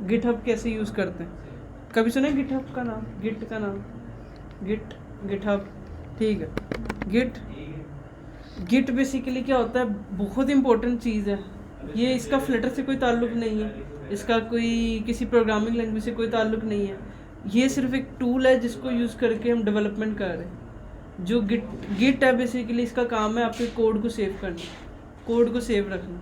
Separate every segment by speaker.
Speaker 1: GitHub कैसे use करते हैं? कभी सुना है गिटहब का नाम? गिट का नाम, गिट, गिटहब, ठीक है। गिट बेसिकली क्या होता है, बहुत इंपॉर्टेंट चीज़ है ये। इसका फ्लटर से कोई ताल्लुक़ नहीं है, इसका कोई किसी प्रोग्रामिंग लैंग्वेज से कोई ताल्लुक़ नहीं है। ये सिर्फ एक टूल है जिसको यूज़ करके हम डेवलपमेंट कर रहे हैं। जो गिट है बेसिकली इसका काम है आपके कोड को सेव करना, कोड को सेव रखना।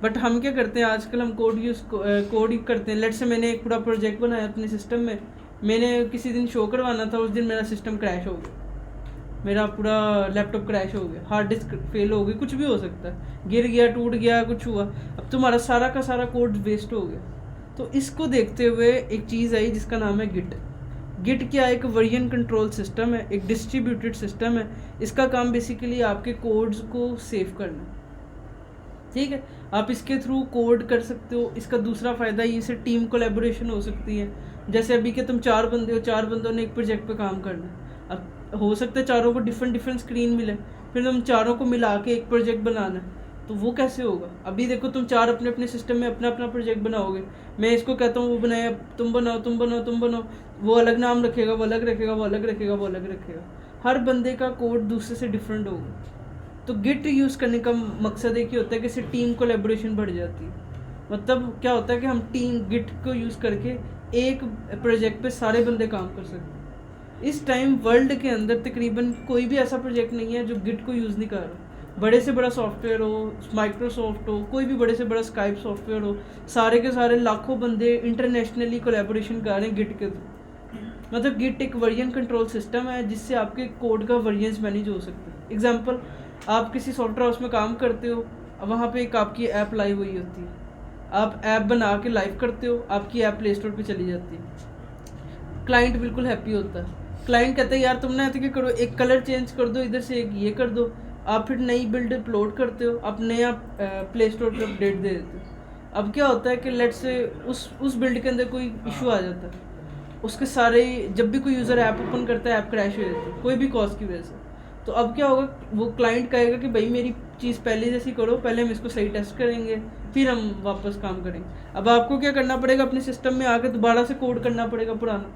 Speaker 1: बट हम क्या करते हैं आजकल, हम कोड ही करते हैं। लेट से मैंने एक पूरा प्रोजेक्ट बनाया अपने सिस्टम में, मैंने किसी दिन शो करवाना था, उस दिन मेरा सिस्टम क्रैश हो गया, मेरा पूरा लैपटॉप क्रैश हो गया, हार्ड डिस्क फेल हो गई, कुछ भी हो सकता है, गिर गया, टूट गया, कुछ हुआ, अब तुम्हारा सारा का सारा कोड वेस्ट हो गया। तो इसको देखते हुए एक चीज़ आई जिसका नाम है गिट। गिट क्या, एक वर्जन कंट्रोल सिस्टम है, एक डिस्ट्रीब्यूटेड सिस्टम है। इसका काम बेसिकली आपके कोड्स को सेव करना, ठीक है। आप इसके थ्रू कोड कर सकते हो। इसका दूसरा फ़ायदा ये से टीम कोलैबोरेशन हो सकती है। जैसे अभी के तुम 4 बंदे हो, 4 बंदों ने एक प्रोजेक्ट पे काम करना है। अब हो सकता है चारों को डिफरेंट स्क्रीन मिले, फिर तुम चारों को मिला के एक प्रोजेक्ट बनाना है, तो वो कैसे होगा? अभी देखो तुम 4 अपने अपने सिस्टम में अपना अपना प्रोजेक्ट बनाओगे, मैं इसको कहता हूँ वो बनाया, तुम बनाओ, तुम बनाओ, तुम बनाओ, वो अलग नाम रखेगा, वो अलग रखेगा, वो अलग रखेगा, वो अलग रखेगा। हर बंदे का कोड दूसरे से डिफरेंट होगा। तो गिट यूज़ करने का मकसद एक ही होता है कि इससे टीम कोलैबोरेशन बढ़ जाती है। मतलब क्या होता है कि हम टीम गिट को यूज़ करके एक प्रोजेक्ट पे सारे बंदे काम कर सकते हैं। इस टाइम वर्ल्ड के अंदर तकरीबन कोई भी ऐसा प्रोजेक्ट नहीं है जो गिट को यूज़ नहीं कर रहा। बड़े से बड़ा सॉफ्टवेयर हो, माइक्रोसॉफ्ट हो, कोई भी बड़े से बड़ा स्काइप सॉफ्टवेयर हो, सारे के सारे लाखों बंदे इंटरनेशनली कोलैबोरेशन कर रहे हैं गिट के थ्रू। मतलब गिट एक वर्जन कंट्रोल सिस्टम है जिससे आपके कोड का वर्जन्स मैनेज हो सकते हैं। एग्जांपल, आप किसी सॉफ्टवेयर हाउस में काम करते हो, वहाँ पे एक आपकी ऐप लाइव हुई होती है, आप ऐप बना के लाइव करते हो, आपकी ऐप प्ले स्टोर पर चली जाती है, क्लाइंट बिल्कुल हैप्पी होता है। क्लाइंट कहता है यार तुमने ऐसे क्या करो, एक कलर चेंज कर दो, इधर से एक ये कर दो। आप फिर नई बिल्ड अपलोड करते हो, आप नया प्ले स्टोर पर अपडेट दे देते हो। अब क्या होता है कि लेट से उस बिल्ड के अंदर कोई इशू आ जाता है, उसके सारे, जब भी कोई यूज़र ऐप ओपन करता है ऐप क्रैश हो जाती है कोई भी कॉज की वजह से। तो अब क्या होगा, वो क्लाइंट कहेगा कि भाई मेरी चीज़ पहले जैसी करो, पहले हम इसको सही टेस्ट करेंगे, फिर हम वापस काम करेंगे। अब आपको क्या करना पड़ेगा, अपने सिस्टम में आकर दोबारा से कोड करना पड़ेगा पुराना।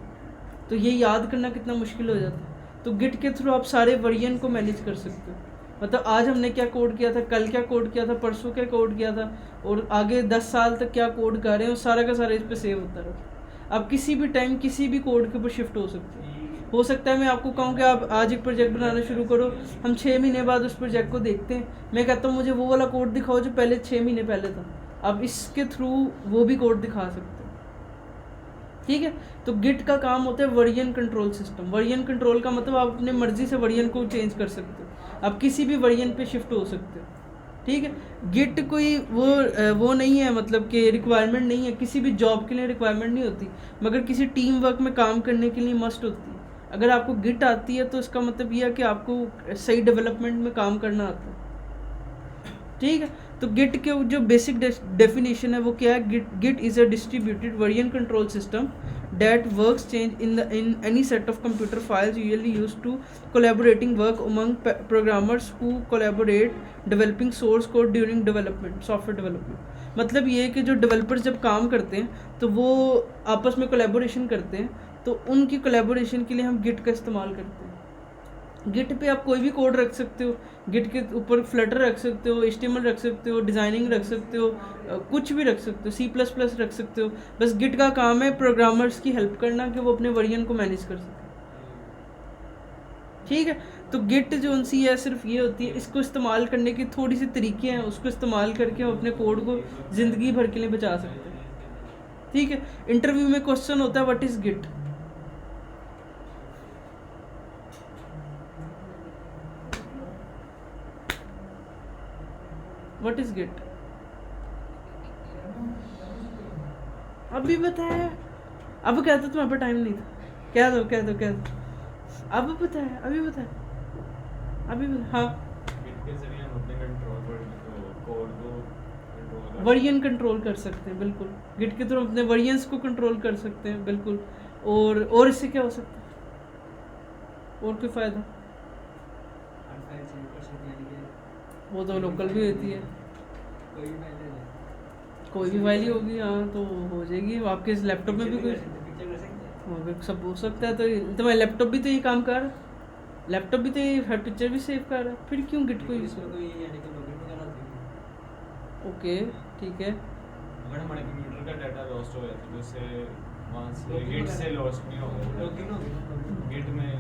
Speaker 1: तो ये याद करना कितना मुश्किल हो जाता है। तो गिट के थ्रू आप सारे वर्जन को मैनेज कर सकते हो। मतलब आज हमने क्या कोड किया था, कल क्या कोड किया था, परसों क्या कोड किया था, और आगे 10 साल तक क्या कोड कर रहे हैं, और सारा का सारा इस पर सेव होता रहता है। आप किसी भी टाइम किसी भी कोड के ऊपर शिफ्ट हो सकते हो। हो सकता है मैं आपको कहूँ कि आप आज एक प्रोजेक्ट बनाना शुरू करो, हम 6 महीने बाद उस प्रोजेक्ट को देखते हैं, मैं कहता हूँ मुझे वो वाला कोड दिखाओ जो पहले 6 महीने पहले था। आप इसके थ्रू वो भी कोड दिखा सकते हो, ठीक है। तो गिट का काम होता है version control system. Version control का मतलब आप अपने मर्जी से वर्जन को चेंज कर सकते हो, आप किसी भी वर्जन पे शिफ्ट हो सकते हो, ठीक है। गिट कोई वो नहीं है, मतलब कि रिक्वायरमेंट नहीं है, किसी भी जॉब के लिए रिक्वायरमेंट नहीं होती, मगर किसी टीम वर्क में काम करने के लिए मस्ट होती है। अगर आपको गिट आती है तो इसका मतलब यह है कि आपको सही डेवलपमेंट में काम करना आता है, ठीक है। तो गिट के जो बेसिक डेफिनेशन है वो क्या है, git is a distributed version control system that works change in any set of computer files usually used to collaborating work among programmers who collaborate developing source code during development, software development। मतलब ये है कि जो developers जब काम करते हैं तो वो आपस में कोलैबोरेशन करते हैं, तो उनकी कोलैबोरेशन के लिए हम गिट का इस्तेमाल करते हैं। गिट पे आप कोई भी कोड रख सकते हो, गिट के ऊपर फ्लटर रख सकते हो, HTML रख सकते हो, डिज़ाइनिंग रख सकते हो, कुछ भी रख सकते हो, C++ रख सकते हो। बस गिट का काम है प्रोग्रामर्स की हेल्प करना कि वो अपने वर्जन को मैनेज कर सकें, ठीक है। तो गिट जो उनसी है सिर्फ ये होती है, इसको इस्तेमाल करने के थोड़ी सी तरीके हैं, उसको इस्तेमाल करके हम अपने कोड को ज़िंदगी भर के लिए बचा सकते हैं, ठीक है। इंटरव्यू में क्वेश्चन होता है what is git, what is git, अभी बताया, अब कहते तुम्हारे पर टाइम नहीं था, कह दो कह दो कह दो, अब बताया, अभी बताया, अभी बताया, हाँ। वर्जन कंट्रोल कर सकते हैं, बिल्कुल। गिट के थ्रू अपने वर्जन्स को कंट्रोल कर सकते हैं, बिल्कुल। और इससे क्या हो सकता है, और कोई फ़ायदा? वो तो लोकल भी होती है, कोई भी फाइल ही होगी, हाँ तो हो जाएगी। आपके लैपटॉप में भी कोई सब हो सकता है। तो तुम्हारा लैपटॉप भी तो ये काम कर, लैपटॉप भी तो ये हर पिक्चर भी सेव कर रहा है, फिर क्यों गिट को यूज़ करो? ओके ठीक है।
Speaker 2: अगर हमारे कंप्यूटर का डाटा लॉस्ट हो गया तो जैसे वहाँ से गिट से लॉस्ट नहीं होगा, गिट में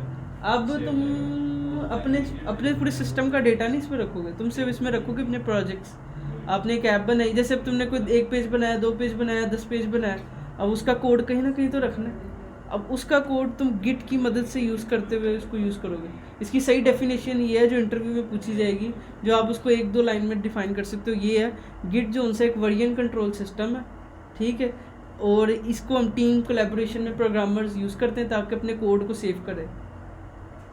Speaker 1: अब तुम अपने अपने पूरे सिस्टम का डेटा नहीं इसमें रखोगे, तुम सिर्फ इसमें रखोगे अपने प्रोजेक्ट्स। आपने एक ऐप बनाई, जैसे अब तुमने कोई 1 पेज बनाया, 2 पेज बनाया, 10 पेज बनाया, अब उसका कोड कहीं ना कहीं तो रखना है। अब उसका कोड तुम गिट की मदद से यूज़ करते हुए उसको यूज़ करोगे। इसकी सही डेफिनेशन ये है जो इंटरव्यू में पूछी जाएगी, जो आप उसको 1-2 लाइन में डिफाइन कर सकते हो। ये है गिट जो उनसे एक वर्जन कंट्रोल सिस्टम है, ठीक है, और इसको हम टीम कोलैबोरेशन में प्रोग्रामर्स यूज़ करते हैं ताकि अपने कोड को सेव करें।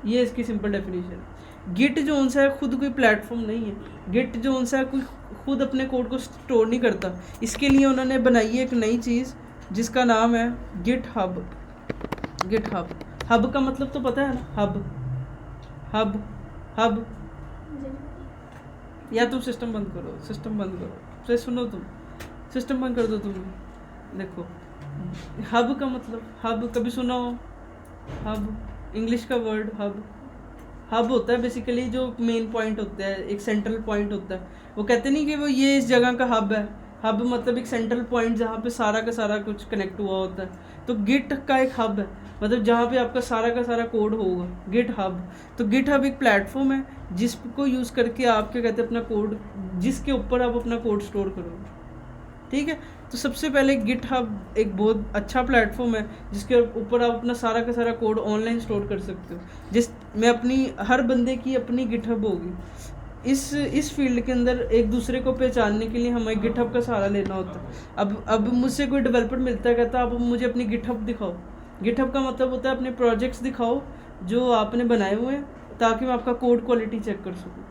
Speaker 1: ये इसकी सिंपल डेफिनेशन है। गिट जो उनसा है खुद कोई प्लेटफॉर्म नहीं है, गिट जो उनसा है कोई खुद अपने कोड को स्टोर नहीं करता। इसके लिए उन्होंने बनाई है एक नई चीज़ जिसका नाम है GitHub. GitHub, hub का मतलब तो पता है ना, हब हब हब। या तुम सिस्टम बंद करो, सिस्टम बंद करो, फिर सुनो, तुम सिस्टम बंद कर दो। तुम देखो हब का मतलब, हब कभी सुना हो? हब इंग्लिश का वर्ड हब, हब होता है बेसिकली जो मेन पॉइंट होता है, एक सेंट्रल पॉइंट होता है। वो कहते नहीं कि वो ये इस जगह का हब है, हब मतलब एक सेंट्रल पॉइंट जहाँ पे सारा का सारा कुछ कनेक्ट हुआ होता है। तो गिट का एक हब है, मतलब जहाँ पे आपका सारा का सारा कोड होगा, गिट हब। तो गिट हब एक प्लेटफॉर्म है जिसको यूज़ करके आप क्या कहते हैं अपना कोड, जिसके ऊपर आप अपना कोड स्टोर करोगे, ठीक है। तो सबसे पहले गिट हब एक बहुत अच्छा प्लेटफॉर्म है जिसके ऊपर आप अपना सारा का सारा कोड ऑनलाइन स्टोर कर सकते हो। जिस में अपनी हर बंदे की अपनी गिट हब होगी। इस फील्ड के अंदर एक दूसरे को पहचानने के लिए हमें गिट हब का सहारा लेना होता है। अब मुझसे कोई डेवलपर मिलता है, कहता है अब मुझे अपनी गिट हब दिखाओ। गिट हब का मतलब होता है अपने प्रोजेक्ट्स दिखाओ जो आपने बनाए हुए हैं, ताकि मैं आपका कोड क्वालिटी चेक कर सकूँ,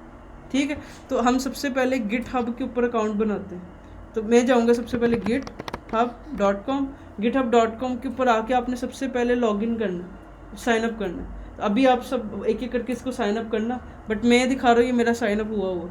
Speaker 1: ठीक है। तो हम सबसे पहले गिट हब के ऊपर अकाउंट बनाते हैं। तो मैं जाऊंगा सबसे पहले github.com, github.com के ऊपर आके आपने सबसे पहले लॉगिन करना, साइन अप करना। तो अभी आप सब एक एक करके इसको साइन अप करना, बट मैं दिखा रहा हूँ ये मेरा साइन अप हुआ,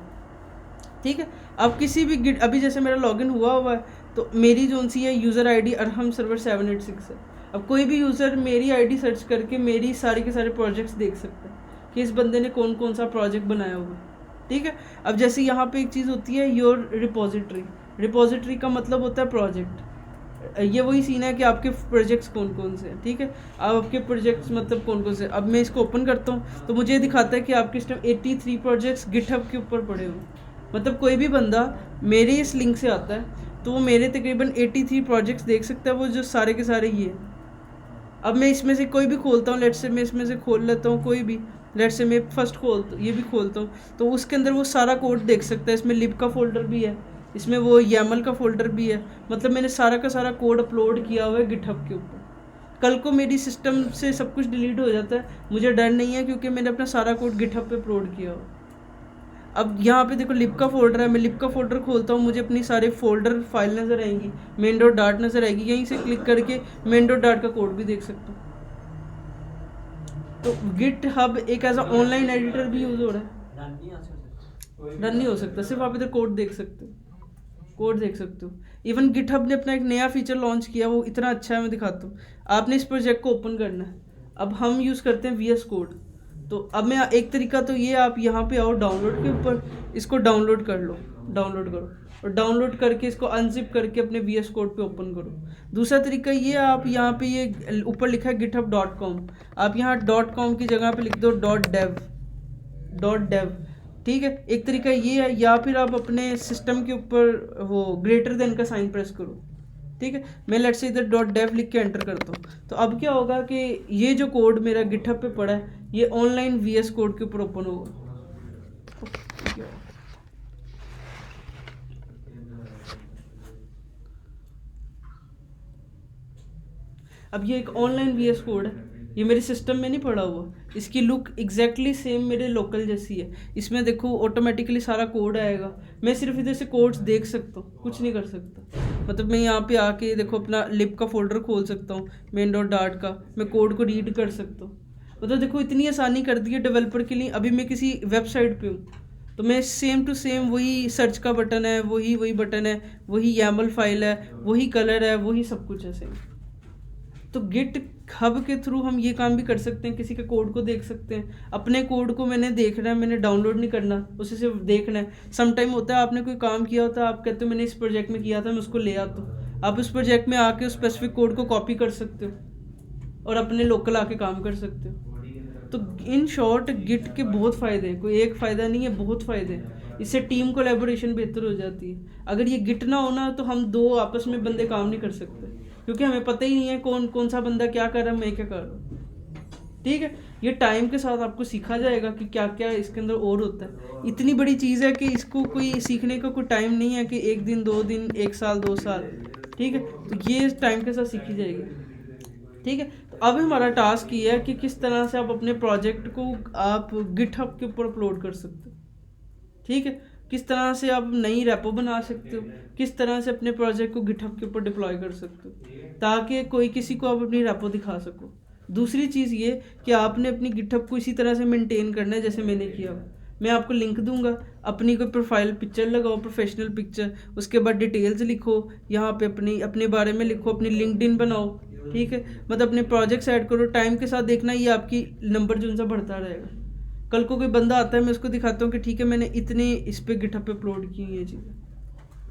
Speaker 1: ठीक है। आप किसी भी गिट, अभी जैसे मेरा लॉगिन हुआ है तो मेरी जो सी है यूज़र आईडी अरहम सर्वर 786 है। अब कोई भी यूज़र मेरी आईडी सर्च करके मेरी सारे के सारे प्रोजेक्ट्स देख सकता है कि इस बंदे ने कौन कौन सा प्रोजेक्ट बनाया हुआ है, ठीक है। अब जैसे यहाँ पे एक चीज़ होती है योर रिपोजिटरी। रिपोजिटरी का मतलब होता है प्रोजेक्ट। ये वही सीन है कि आपके प्रोजेक्ट्स कौन कौन से हैं, ठीक है। अब आपके प्रोजेक्ट्स मतलब कौन कौन से। अब मैं इसको ओपन करता हूँ तो मुझे दिखाता है कि आपके सिस्टम 83 प्रोजेक्ट्स गिटहब के ऊपर पड़े हुए। मतलब कोई भी बंदा मेरे इस लिंक से आता है तो वो मेरे तकरीबन 83 प्रोजेक्ट्स देख सकता है, वो जो सारे के सारे ये। अब मैं इसमें से कोई भी खोलता हूँ, लेट से मैं इसमें से खोल लेता हूँ कोई भी, लेट से मैं फर्स्ट ये भी खोलता हूँ, तो उसके अंदर वो सारा कोड देख सकता है। इसमें लिब का फोल्डर भी है, इसमें वो YAML का फोल्डर भी है। मतलब मैंने सारा का सारा कोड अपलोड किया हुआ है गिटहब के ऊपर। कल को मेरी सिस्टम से सब कुछ डिलीट हो जाता है, मुझे डर नहीं है क्योंकि मैंने अपना सारा कोड गिटहब पे अपलोड किया हुआ। अब यहाँ पे देखो लिब का फोल्डर है, मैं लिब का फोल्डर खोलता हूँ, मुझे अपनी सारे फोल्डर फाइल नज़र आएंगी, main.dart नज़र आएगी। यहीं से क्लिक करके main.dart का कोड भी देख सकता हूँ। तो गिटहब एक एज अ ऑनलाइन एडिटर भी यूज़ हो रहा है। रन नहीं हो सकता, सिर्फ आप इधर कोड देख सकते हो, कोड देख सकते हो। इवन गिटहब ने अपना एक नया फीचर लॉन्च किया, वो इतना अच्छा है, मैं दिखाता हूँ। आपने इस प्रोजेक्ट को ओपन करना है। अब हम यूज़ करते हैं VS कोड। तो अब मैं एक तरीका तो ये, आप यहाँ पे आओ डाउनलोड के ऊपर, इसको डाउनलोड कर लो, डाउनलोड करो, और डाउनलोड करके इसको अनजिप करके अपने VS कोड पे ओपन करो। दूसरा तरीका ये, आप यहाँ पे ये ऊपर लिखा है github.com, आप यहाँ .com की जगह पे लिख दो .dev, ठीक है। एक तरीका ये है, या फिर आप अपने सिस्टम के ऊपर वो ग्रेटर देन का साइन प्रेस करो, ठीक है। मैं लेट्स से इधर .dev लिख के एंटर करता हूँ। तो अब क्या होगा कि ये जो कोड मेरा गिटहब पे पड़ा है ये ऑनलाइन VS कोड के ऊपर ओपन होगा। अब ये एक ऑनलाइन VS कोड है, ये मेरे सिस्टम में नहीं पड़ा हुआ। इसकी लुक एग्जैक्टली सेम मेरे लोकल जैसी है। इसमें देखो ऑटोमेटिकली सारा कोड आएगा, मैं सिर्फ इधर से कोड्स देख सकता हूँ, कुछ नहीं कर सकता। मतलब मैं यहाँ पे आके देखो अपना लिब का फोल्डर खोल सकता हूँ, main.dart का, मैं कोड को रीड कर सकता हूँ। मतलब देखो इतनी आसानी कर दी है डेवलपर के लिए। अभी मैं किसी वेबसाइट पे हूँ, तो मैं सेम टू सेम वही सर्च का बटन है, वही बटन है, वही YAML फाइल है, वही कलर है, वही सब कुछ है सेम। तो गिट हब के थ्रू हम ये काम भी कर सकते हैं, किसी के कोड को देख सकते हैं। अपने कोड को मैंने देखना है, मैंने डाउनलोड नहीं करना, उसे सिर्फ देखना है। सम टाइम होता है आपने कोई काम किया होता है, आप कहते हो मैंने इस प्रोजेक्ट में किया था, मैं उसको ले आता हूँ। आप उस प्रोजेक्ट में आके उस स्पेसिफिक कोड को कॉपी कर सकते हो और अपने लोकल आके काम कर सकते हो। तो इन शॉर्ट गिट के बहुत फ़ायदे हैं, कोई एक फ़ायदा नहीं है, बहुत फ़ायदे हैं। इससे टीम कोलैबोरेशन बेहतर हो जाती है। अगर ये गिट ना होना तो हम दो आपस में बंदे काम नहीं कर सकते, क्योंकि हमें पता ही नहीं है कौन कौन सा बंदा क्या कर रहा है, मैं क्या कर रहा हूँ। ठीक है, ये टाइम के साथ आपको सीखा जाएगा कि क्या क्या इसके अंदर और होता है। इतनी बड़ी चीज़ है कि इसको कोई सीखने का कोई टाइम नहीं है कि 1 दिन 2 दिन 1 साल 2 साल। ठीक है, तो ये टाइम के साथ सीखी जाएगी। ठीक है, तो अब हमारा टास्क ये है कि किस तरह से आप अपने प्रोजेक्ट को आप गिटहब के ऊपर अपलोड कर सकते हो। ठीक है, किस तरह से आप नई रेपो बना सकते हो, किस तरह से अपने प्रोजेक्ट को गिटहब के ऊपर डिप्लॉय कर सकते हो, ताकि कोई किसी को आप अपनी रेपो दिखा सको। दूसरी चीज़ ये कि आपने अपनी गिटहब को इसी तरह से मेंटेन करना है जैसे मैंने किया। मैं आपको लिंक दूंगा, अपनी कोई प्रोफाइल पिक्चर लगाओ, प्रोफेशनल पिक्चर, उसके बाद डिटेल्स लिखो, यहाँ पे अपने बारे में लिखो, अपनी लिंक्डइन बनाओ। ठीक है, मतलब अपने प्रोजेक्ट्स ऐड करो। टाइम के साथ देखना ये आपकी नंबर जो उनसा बढ़ता रहेगा। कल को कोई बंदा आता है, मैं उसको दिखाता हूँ कि ठीक है मैंने इतने इस पे गिटहब पे अपलोड की ये चीज़ें,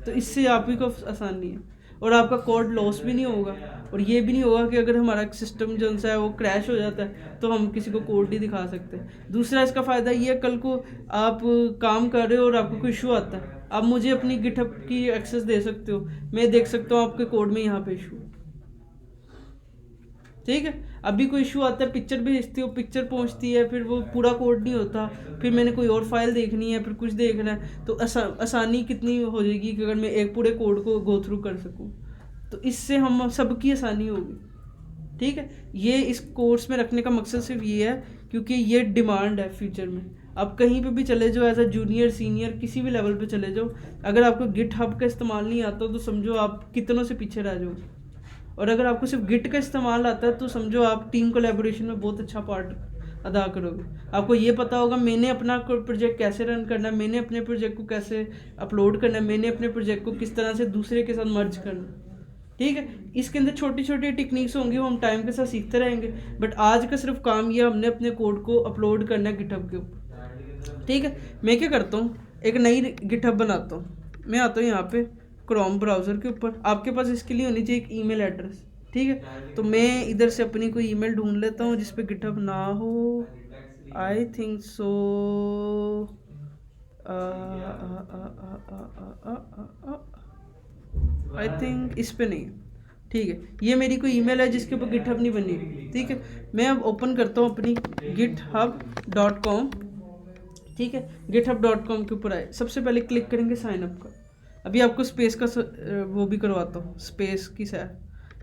Speaker 1: तो इससे आप ही को आसानी है और आपका कोड लॉस भी नहीं होगा। और ये भी नहीं होगा कि अगर हमारा सिस्टम जो सा है वो क्रैश हो जाता है तो हम किसी को कोड नहीं दिखा सकते। दूसरा इसका फ़ायदा ये है, कल को आप काम कर रहे हो और आपको कोई इशू आता है, आप मुझे अपनी गिटहब की एक्सेस दे सकते हो, मैं देख सकता हूँ आपके कोड में यहाँ पे इशू। ठीक है, अभी कोई इशू आता है, पिक्चर भेजती हो, पिक्चर पहुंचती है, फिर वो पूरा कोड नहीं होता, फिर मैंने कोई और फाइल देखनी है, फिर कुछ देखना है, तो आसानी कितनी हो जाएगी कि अगर मैं एक पूरे कोड को गो थ्रू कर सकूं, तो इससे हम सबकी आसानी होगी। ठीक है, ये इस कोर्स में रखने का मकसद सिर्फ ये है क्योंकि ये डिमांड है फ्यूचर में। आप कहीं पे भी चले जाओ, एज अ जूनियर सीनियर किसी भी लेवल पे चले जाओ, अगर आपको गिटहब का इस्तेमाल नहीं आता तो समझो आप कितनों से पीछे रह जाओ। और अगर आपको सिर्फ गिट का इस्तेमाल आता है तो समझो आप टीम कोलैबोरेशन में बहुत अच्छा पार्ट अदा करोगे। आपको ये पता होगा मैंने अपना प्रोजेक्ट कैसे रन करना है, मैंने अपने प्रोजेक्ट को कैसे अपलोड करना है, मैंने अपने प्रोजेक्ट को किस तरह से दूसरे के साथ मर्ज करना है। ठीक है, इसके अंदर छोटी छोटी टेक्निक्स होंगी, वो हम टाइम के साथ सीखते रहेंगे। बट आज का सिर्फ काम ये हमने अपने कोड को अपलोड करना है गिटहब के ऊपर। ठीक है, मैं क्या करता हूँ, एक नई गिटहब बनाता हूँ। मैं आता हूँ यहाँ पे क्रोम ब्राउज़र के ऊपर। आपके पास इसके लिए होनी चाहिए एक ईमेल एड्रेस। ठीक है, तो मैं इधर से अपनी कोई ईमेल ढूंढ लेता हूँ जिस पे गिटहब ना हो। I think so I think इस पे नहीं है। ठीक है, ये मेरी कोई ईमेल है जिसके ऊपर गिटहब नहीं बनी हुई। ठीक है, मैं अब ओपन करता हूँ अपनी github.com। ठीक है, github.com के ऊपर आए, सबसे पहले क्लिक करेंगे साइन अप का। अभी आपको स्पेस का वो भी करवाता हूँ, स्पेस की सैर।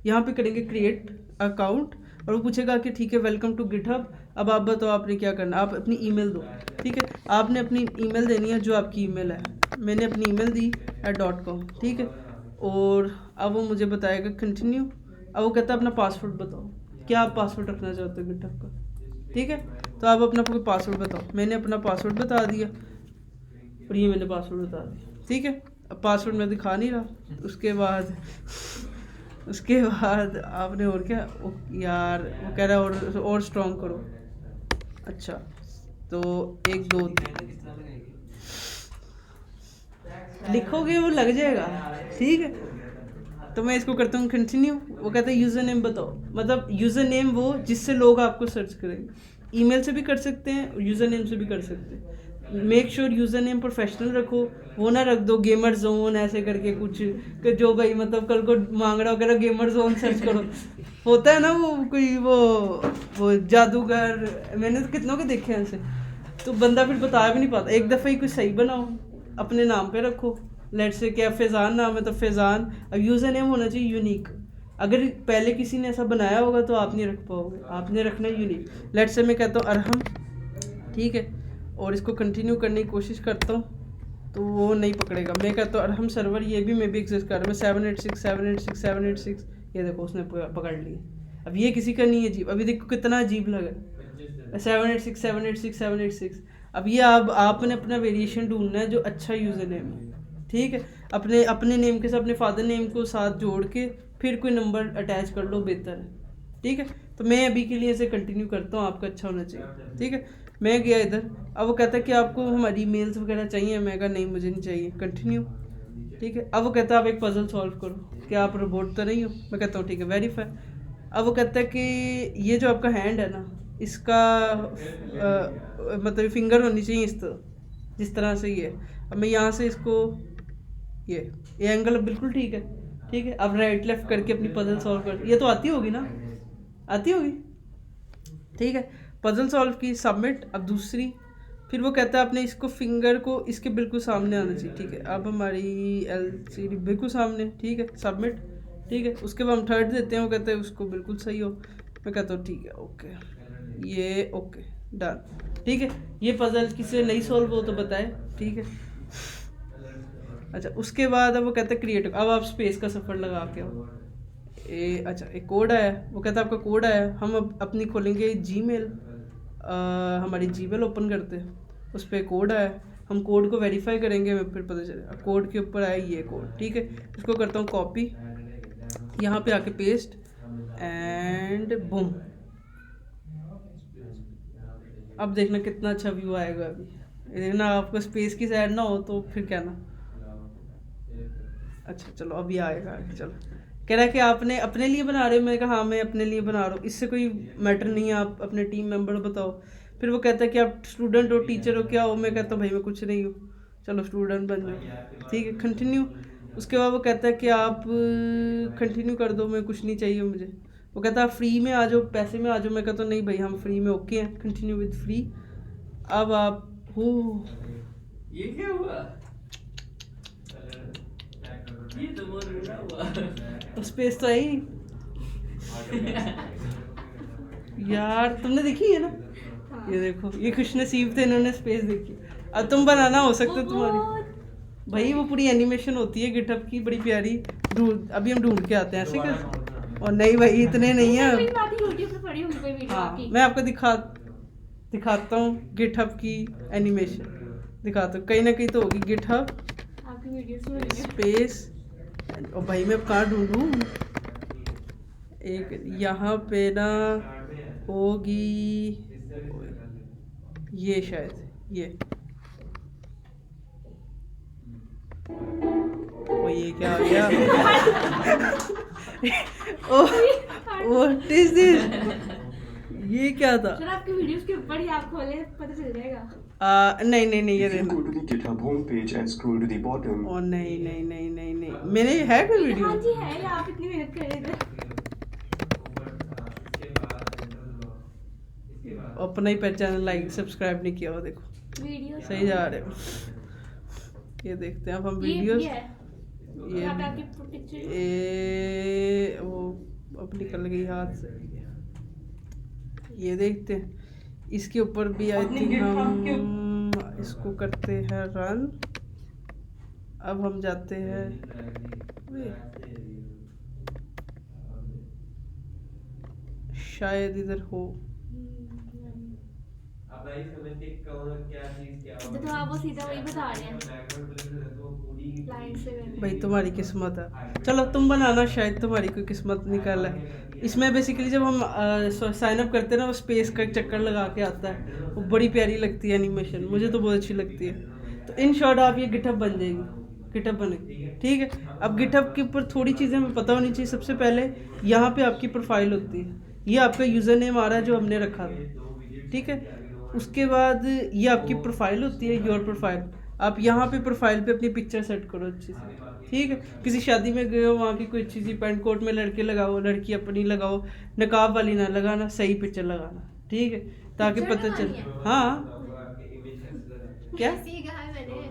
Speaker 1: यहाँ पे करेंगे क्रिएट अकाउंट और वो पूछेगा कि ठीक है वेलकम टू गिटहब। अब आप बताओ आपने क्या करना, आप अपनी ईमेल दो। ठीक है, आपने अपनी ईमेल देनी है जो आपकी ईमेल है। मैंने अपनी ईमेल दी @.com। ठीक है, और अब वो मुझे बताएगा कंटिन्यू। अब वो कहता है अपना पासवर्ड बताओ, क्या आप पासवर्ड रखना चाहते हो गिटहब का। ठीक है, तो आप अपना कोई पासवर्ड बताओ। मैंने अपना पासवर्ड बता दिया और ये मैंने पासवर्ड बता दिया। ठीक है, अब पासवर्ड मैं दिखा नहीं रहा। उसके बाद आपने और क्या, यार वो कह रहा है और स्ट्रॉन्ग करो। अच्छा, तो 1 2 लिखोगे वो लग जाएगा। ठीक है, तो मैं इसको करता हूँ कंटिन्यू। वो कहता है यूज़र नेम बताओ, मतलब यूज़र नेम वो जिससे लोग आपको सर्च करेंगे। ईमेल से भी कर सकते हैं और यूज़र नेम से भी कर सकते हैं। Make sure user name professional रखो, वो ना रख दो गेमर जोन ऐसे करके कुछ कि जो भाई मतलब कल को मांग रहा हो गेमर जोन सर्च करो। होता है ना वो कोई वो जादूगर, मैंने तो कितनों के देखे हैं ऐसे, तो बंदा फिर बता भी नहीं पाता। एक दफ़ा ही कुछ सही बनाओ, अपने नाम पे रखो। लेट्स से क्या फैज़ान नाम है तो फैज़ान। अब यूज़र नेम होना चाहिए यूनिक। अगर पहले किसी ने ऐसा बनाया होगा तो आप नहीं रख पाओगे, आपने रखना है यूनिक। लेट्स से मैं कहता हूँ अरहम। ठीक है, और इसको कंटिन्यू करने की कोशिश करता हूँ तो वो नहीं पकड़ेगा। मैं कहता हूँ अरहम सर्वर, ये भी मैं भी एग्जिस्ट कर रहा हूँ। 786 ये देखो उसने पकड़ लिया। अब ये किसी का नहीं है अजीब, अभी देखो कितना अजीब लगा 786। अब ये आपने अपना वेरिएशन ढूंढना है जो अच्छा यूज़र नेम है, ठीक है। अपने नेम के साथ अपने फादर नेम को साथ जोड़ के फिर कोई नंबर अटैच कर लो, बेहतर है, ठीक है। तो मैं अभी के लिए इसे कंटिन्यू करता हूँ, आपका अच्छा होना चाहिए, ठीक है। मैं गया इधर, अब वो कहता है कि आपको हमारी ईमेल्स वगैरह चाहिए, मैं कहा नहीं मुझे नहीं चाहिए, कंटिन्यू, ठीक है। अब वो कहता है आप एक पजल सॉल्व करो, क्या आप रोबोट तो नहीं हो, मैं कहता हूँ ठीक है, वेरीफाई। अब वो कहता है कि ये जो आपका हैंड है ना, इसका मतलब फिंगर होनी चाहिए इस तरह, जिस तरह से ये। अब मैं यहाँ से इसको ये एंगल बिल्कुल ठीक है, ठीक है। अब राइट लेफ्ट करके अपनी पजल सॉल्व कर, ये तो आती होगी ना, आती होगी, ठीक है। पजल सॉल्व की, सबमिट। अब दूसरी, फिर वो कहता है आपने इसको फिंगर को इसके बिल्कुल सामने आना चाहिए, ठीक है। अब हमारी LCD बिल्कुल सामने, ठीक है, सबमिट, ठीक है। उसके बाद हम थर्ड देते हैं, वो कहते हैं उसको बिल्कुल सही हो, मैं कहता हूँ ठीक है, ओके, ये ओके, डन, ठीक है। ये पजल किसी नहीं सॉल्व हो तो बताए, ठीक है। अच्छा, उसके बाद अब वो कहता है क्रिएट, अब आप स्पेस का सफ़र लगा के आओ। अच्छा, एक कोड आया, वो कहता है आपका कोड आया, हम अब अपनी खोलेंगे जीमेल, हमारी जीमेल ओपन करते हैं, उस पर कोड आया, हम कोड को वेरीफाई करेंगे, हमें फिर पता चलेगा। कोड के ऊपर आया ये कोड, ठीक है। इसको करता हूँ कॉपी, यहाँ पे आके पेस्ट एंड बूम। अब देखना कितना अच्छा व्यू आएगा अभी, ये देखना, आपको स्पेस की साइड ना हो तो फिर क्या ना। अच्छा चलो अभी आएगा, चलो। कह रहा है कि आपने अपने लिए बना रहे हो, मैंने कहा हाँ मैं अपने लिए बना रहा हूँ, इससे कोई मैटर नहीं है, आप अपने टीम मेंबर बताओ। फिर वो कहता है कि आप स्टूडेंट हो, टीचर हो, क्या हो, मैं कहता हूँ भाई मैं कुछ नहीं हूँ, चलो स्टूडेंट बन जाओ, ठीक है, कंटिन्यू। उसके बाद वो कहता है कि आप कंटिन्यू कर दो, मैं कुछ नहीं चाहिए मुझे। वो कहता है आप फ्री में आ जाओ, पैसे में आ जाओ, मैं कहता हूँ नहीं भाई हम फ्री में ओके हैं, कंटिन्यू विद फ्री। अब आप हो,
Speaker 3: ये क्या हुआ? ये तो बहुत बुरा हुआ।
Speaker 1: स्पेस तो आई यार, तुमने देखी है ना, ये देखो, ये खुश नसीब थे इन्होंने स्पेस देखी। अब तुम बनाना, हो सकता है तुम्हारी भाई, वो पूरी एनिमेशन होती है गिटहब की, बड़ी प्यारी। अभी हम ढूंढ के आते हैं ऐसे कर, और नहीं भाई इतने नहीं है। हाँ मैं आपको दिखाता हूँ गिटहब की एनिमेशन, दिखाता हूँ, कहीं ना कहीं तो होगी गिटहब स्पेस। और भाई मैं अब कहाँ ढूंढूं, एक यहाँ पे ना होगी, ये शायद ये, ओ ये क्या आ गया व्हाट इज दिस, ये क्या था?
Speaker 4: सर आपकी वीडियोस के ऊपर ही आप खोले पता चल जाएगा।
Speaker 1: नहीं नहीं नहीं, ये
Speaker 5: If you
Speaker 1: देखना।
Speaker 5: go to the GitHub homepage and scroll to the bottom,
Speaker 1: ओ नहीं नहीं नहीं नहीं नहीं, मैंने है कोई वीडियो?
Speaker 4: हाँ जी है, या आप इतनी मेहनत कर रहे थे।
Speaker 1: अपना ही चैनल लाइक सब्सक्राइब नहीं किया, वो देखो
Speaker 4: वीडियो
Speaker 1: सही जा रहे हो। ये देखते हैं अब हम वीडियोस,
Speaker 4: ये यहाँ पे आपकी पिक्चर
Speaker 1: ये वो अब निकल गई हाथ से, ये देखते हैं। इसके ऊपर भी आई थिंक हम इसको करते हैं रन। अब हम जाते हैं, शायद इधर हो,
Speaker 4: तो आप वो सीधा वही बता रहे हैं लाइन से मैंने।
Speaker 1: भाई तुम्हारी किस्मत है, चलो तुम बनाना, शायद तुम्हारी कोई किस्मत निकल है। इसमें बेसिकली जब हम साइन अप करते हैं ना, वो स्पेस का एक चक्कर लगा के आता है, वो बड़ी प्यारी लगती है एनिमेशन, मुझे तो बहुत अच्छी लगती है। तो इन शॉर्ट आप ये गिटहब बन जाएगी, गिटहब बनेगी, ठीक है। अब गिटहब के ऊपर थोड़ी चीज़ें हमें पता होनी चाहिए। सबसे पहले यहाँ पे आपकी प्रोफाइल होती है, ये आपका यूज़र नेम आ रहा है जो हमने रखा था, ठीक है। उसके बाद ये आपकी प्रोफाइल होती है, योर प्रोफाइल। आप यहाँ पे प्रोफाइल पे अपनी पिक्चर सेट करो अच्छी से, ठीक है। किसी शादी में गए हो, वहाँ की कोई अच्छी सी पैंट कोट में लड़के लगाओ, लड़की अपनी लगाओ, नकाब वाली ना लगाना, सही पिक्चर लगाना, ठीक है, ताकि पता चले। हाँ क्या,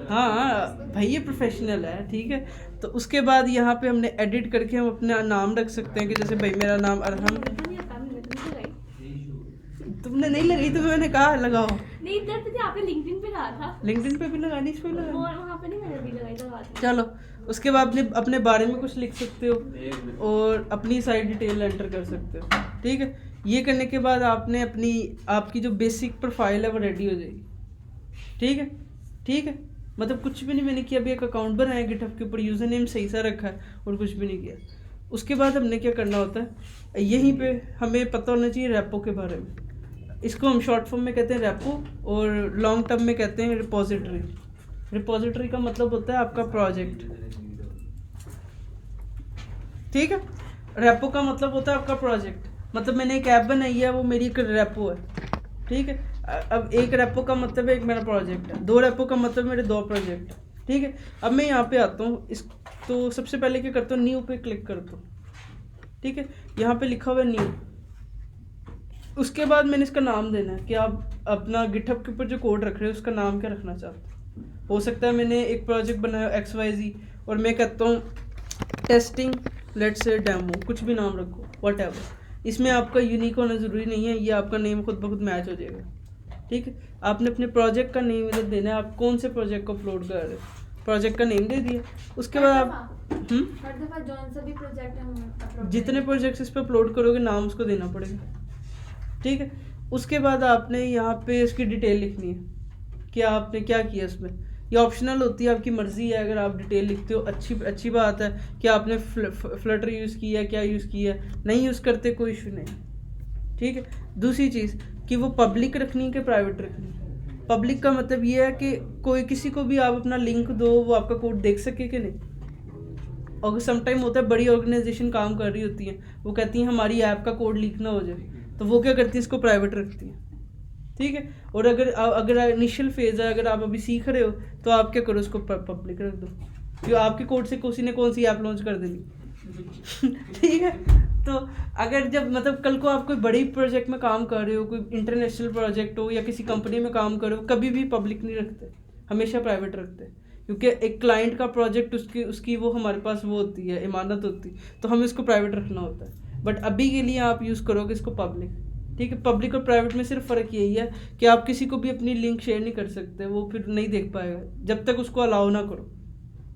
Speaker 1: हाँ भाई ये प्रोफेशनल है, ठीक है। तो उसके बाद यहाँ पे हमने एडिट करके हम अपना नाम रख सकते हैं, कि जैसे भाई मेरा नाम अरहम। तुमने नहीं लगाई तो मैंने कहा लगाओ।
Speaker 4: नहीं इधर पे आपने लिंक्डइन पे कहा था,
Speaker 1: लिंक्डइन पे भी लगानी, इस पे भी लगानी,
Speaker 4: और वहाँ पे नहीं मैंने भी लगाई लगा दी।
Speaker 1: चलो। उसके बाद अपने बारे में कुछ लिख सकते हो और अपनी सारी डिटेल एंटर कर सकते हो, ठीक है। ये करने के बाद आपने आपकी जो बेसिक प्रोफाइल है वो रेडी हो जाएगी, ठीक है, ठीक है, मतलब कुछ भी नहीं मैंने किया, अभी एक अकाउंट बनाया गिटहब के ऊपर, यूज़र नेम सही सा रखा है और कुछ भी नहीं किया। उसके बाद हमने क्या करना होता है, यहीं पे हमें पता होना चाहिए रेपो के बारे में। इसको हम शॉर्ट फॉर्म में कहते हैं रेपो और लॉन्ग टर्म में कहते हैं रिपोजिटरी। रिपोजिटरी का मतलब होता है आपका प्रोजेक्ट, ठीक है। रेपो का मतलब होता है आपका प्रोजेक्ट, मतलब मैंने एक ऐप बनाई है, वो मेरी एक रेपो है, ठीक है। अब एक रेपो का मतलब है एक मेरा प्रोजेक्ट है, 2 रेपो का मतलब मेरे 2 प्रोजेक्ट है, ठीक है। अब मैं यहाँ पे आता हूँ, इस तो सबसे पहले क्या करता हूँ, न्यू पे क्लिक करता हूँ, ठीक है। यहाँ पे लिखा हुआ है न्यू। उसके बाद मैंने इसका नाम देना है कि आप अपना गिटहब के ऊपर जो कोड रख रहे हो उसका नाम क्या रखना चाहते हो। हो सकता है मैंने एक प्रोजेक्ट बनाया XYZ और मैं कहता हूँ टेस्टिंग लेट्स से डेमो, कुछ भी नाम रखो व्हाटएवर। इसमें आपका यूनिक होना ज़रूरी नहीं है, ये आपका नेम खुद ब खुद मैच हो जाएगा, ठीक है। आपने अपने प्रोजेक्ट का नेम इधर देना है, आप कौन से प्रोजेक्ट को अपलोड कर रहे हो, प्रोजेक्ट का नेम दे दिया। उसके बाद आप
Speaker 4: हर दफा जौन सा भी प्रोजेक्ट है हम upload
Speaker 1: जितने प्रोजेक्ट्स इस पर अपलोड करोगे नाम उसको देना पड़ेगा, ठीक है। उसके बाद आपने यहाँ पे इसकी डिटेल लिखनी है कि आपने क्या किया इसमें। ये ऑप्शनल होती है, आपकी मर्ज़ी है, अगर आप डिटेल लिखते हो अच्छी बात है कि आपने फ्लटर यूज़ किया है, क्या यूज़ किया है, नहीं यूज़ करते कोई इशू नहीं, ठीक है। दूसरी चीज़ कि वो पब्लिक रखनी है कि प्राइवेट रखनी है। पब्लिक का मतलब ये है कि कोई किसी को भी आप अपना लिंक दो, वो आपका कोड देख सके कि नहीं। और समटाइम होता है बड़ी ऑर्गेनाइजेशन काम कर रही होती हैं, वो कहती हैं हमारी ऐप का कोड लीक ना हो जाए, तो वो क्या करती है, इसको प्राइवेट रखती है, ठीक है। और अगर इनिशियल फेज है, अगर आप अभी सीख रहे हो तो आप क्या करो, उसको पब्लिक रख दो, जो आपके कोड से किसी ने कौन सी ऐप लॉन्च कर देनी ठीक है। तो अगर जब मतलब कल को आप कोई बड़ी प्रोजेक्ट में काम कर रहे हो, कोई इंटरनेशनल प्रोजेक्ट हो या किसी कंपनी में काम कर रहे हो, कभी भी पब्लिक नहीं रखते, हमेशा प्राइवेट रखते हैं। क्योंकि एक क्लाइंट का प्रोजेक्ट उसकी वो हमारे पास वो होती है, इमानत होती है, तो हमें इसको प्राइवेट रखना होता है। बट अभी के लिए आप यूज़ करोगे इसको पब्लिक, ठीक है। पब्लिक और प्राइवेट में सिर्फ फ़र्क यही है कि आप किसी को भी अपनी लिंक शेयर नहीं कर सकते, वो फिर नहीं देख पाएगा जब तक उसको अलाउ ना करो।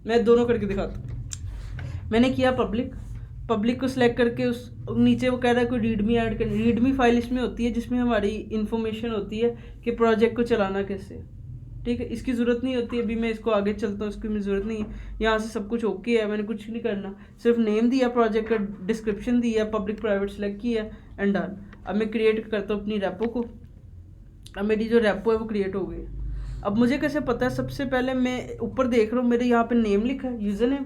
Speaker 1: मैं दोनों करके दिखाता हूँ। मैंने किया पब्लिक को सिलेक्ट करके उस नीचे वो कह रहा है कोई रीडमी ऐड करनी। रीडमी फाइल इसमें होती है जिसमें हमारी इन्फॉर्मेशन होती है कि प्रोजेक्ट को चलाना कैसे, ठीक है। इसकी ज़रूरत नहीं होती, अभी मैं इसको आगे चलता हूँ, इसकी मुझे ज़रूरत नहीं है। यहाँ से सब कुछ ओके है, मैंने कुछ नहीं करना, सिर्फ नेम दिया, प्रोजेक्ट का डिस्क्रिप्शन दिया, पब्लिक प्राइवेट सेलेक्ट किया एंड डन। अब मैं क्रिएट करता हूँ अपनी रेपो को। अब मेरी जो रेपो है वो क्रिएट हो गई। अब मुझे कैसे पता है, सबसे पहले मैं ऊपर देख रहा हूँ मेरे यहाँ पे नेम लिखा है, यूज़र नेम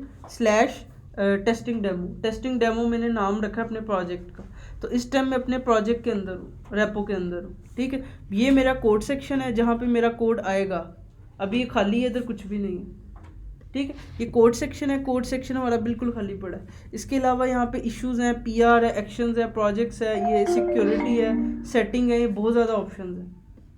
Speaker 1: / टेस्टिंग डेमो मैंने नाम रखा है अपने प्रोजेक्ट का। तो इस टाइम मैं अपने प्रोजेक्ट के अंदर हूँ, रेपो के अंदर हूँ, ठीक है। ये मेरा कोड सेक्शन है जहाँ पे मेरा कोड आएगा। अभी ये खाली है, इधर कुछ भी नहीं है, ठीक है। ये कोड सेक्शन है, कोड सेक्शन हमारा बिल्कुल खाली पड़ा है। इसके अलावा यहाँ पे इश्यूज़ हैं, PR है, एक्शंस है, प्रोजेक्ट्स है, ये सिक्योरिटी है, सेटिंग है, ये बहुत ज़्यादा ऑप्शन है,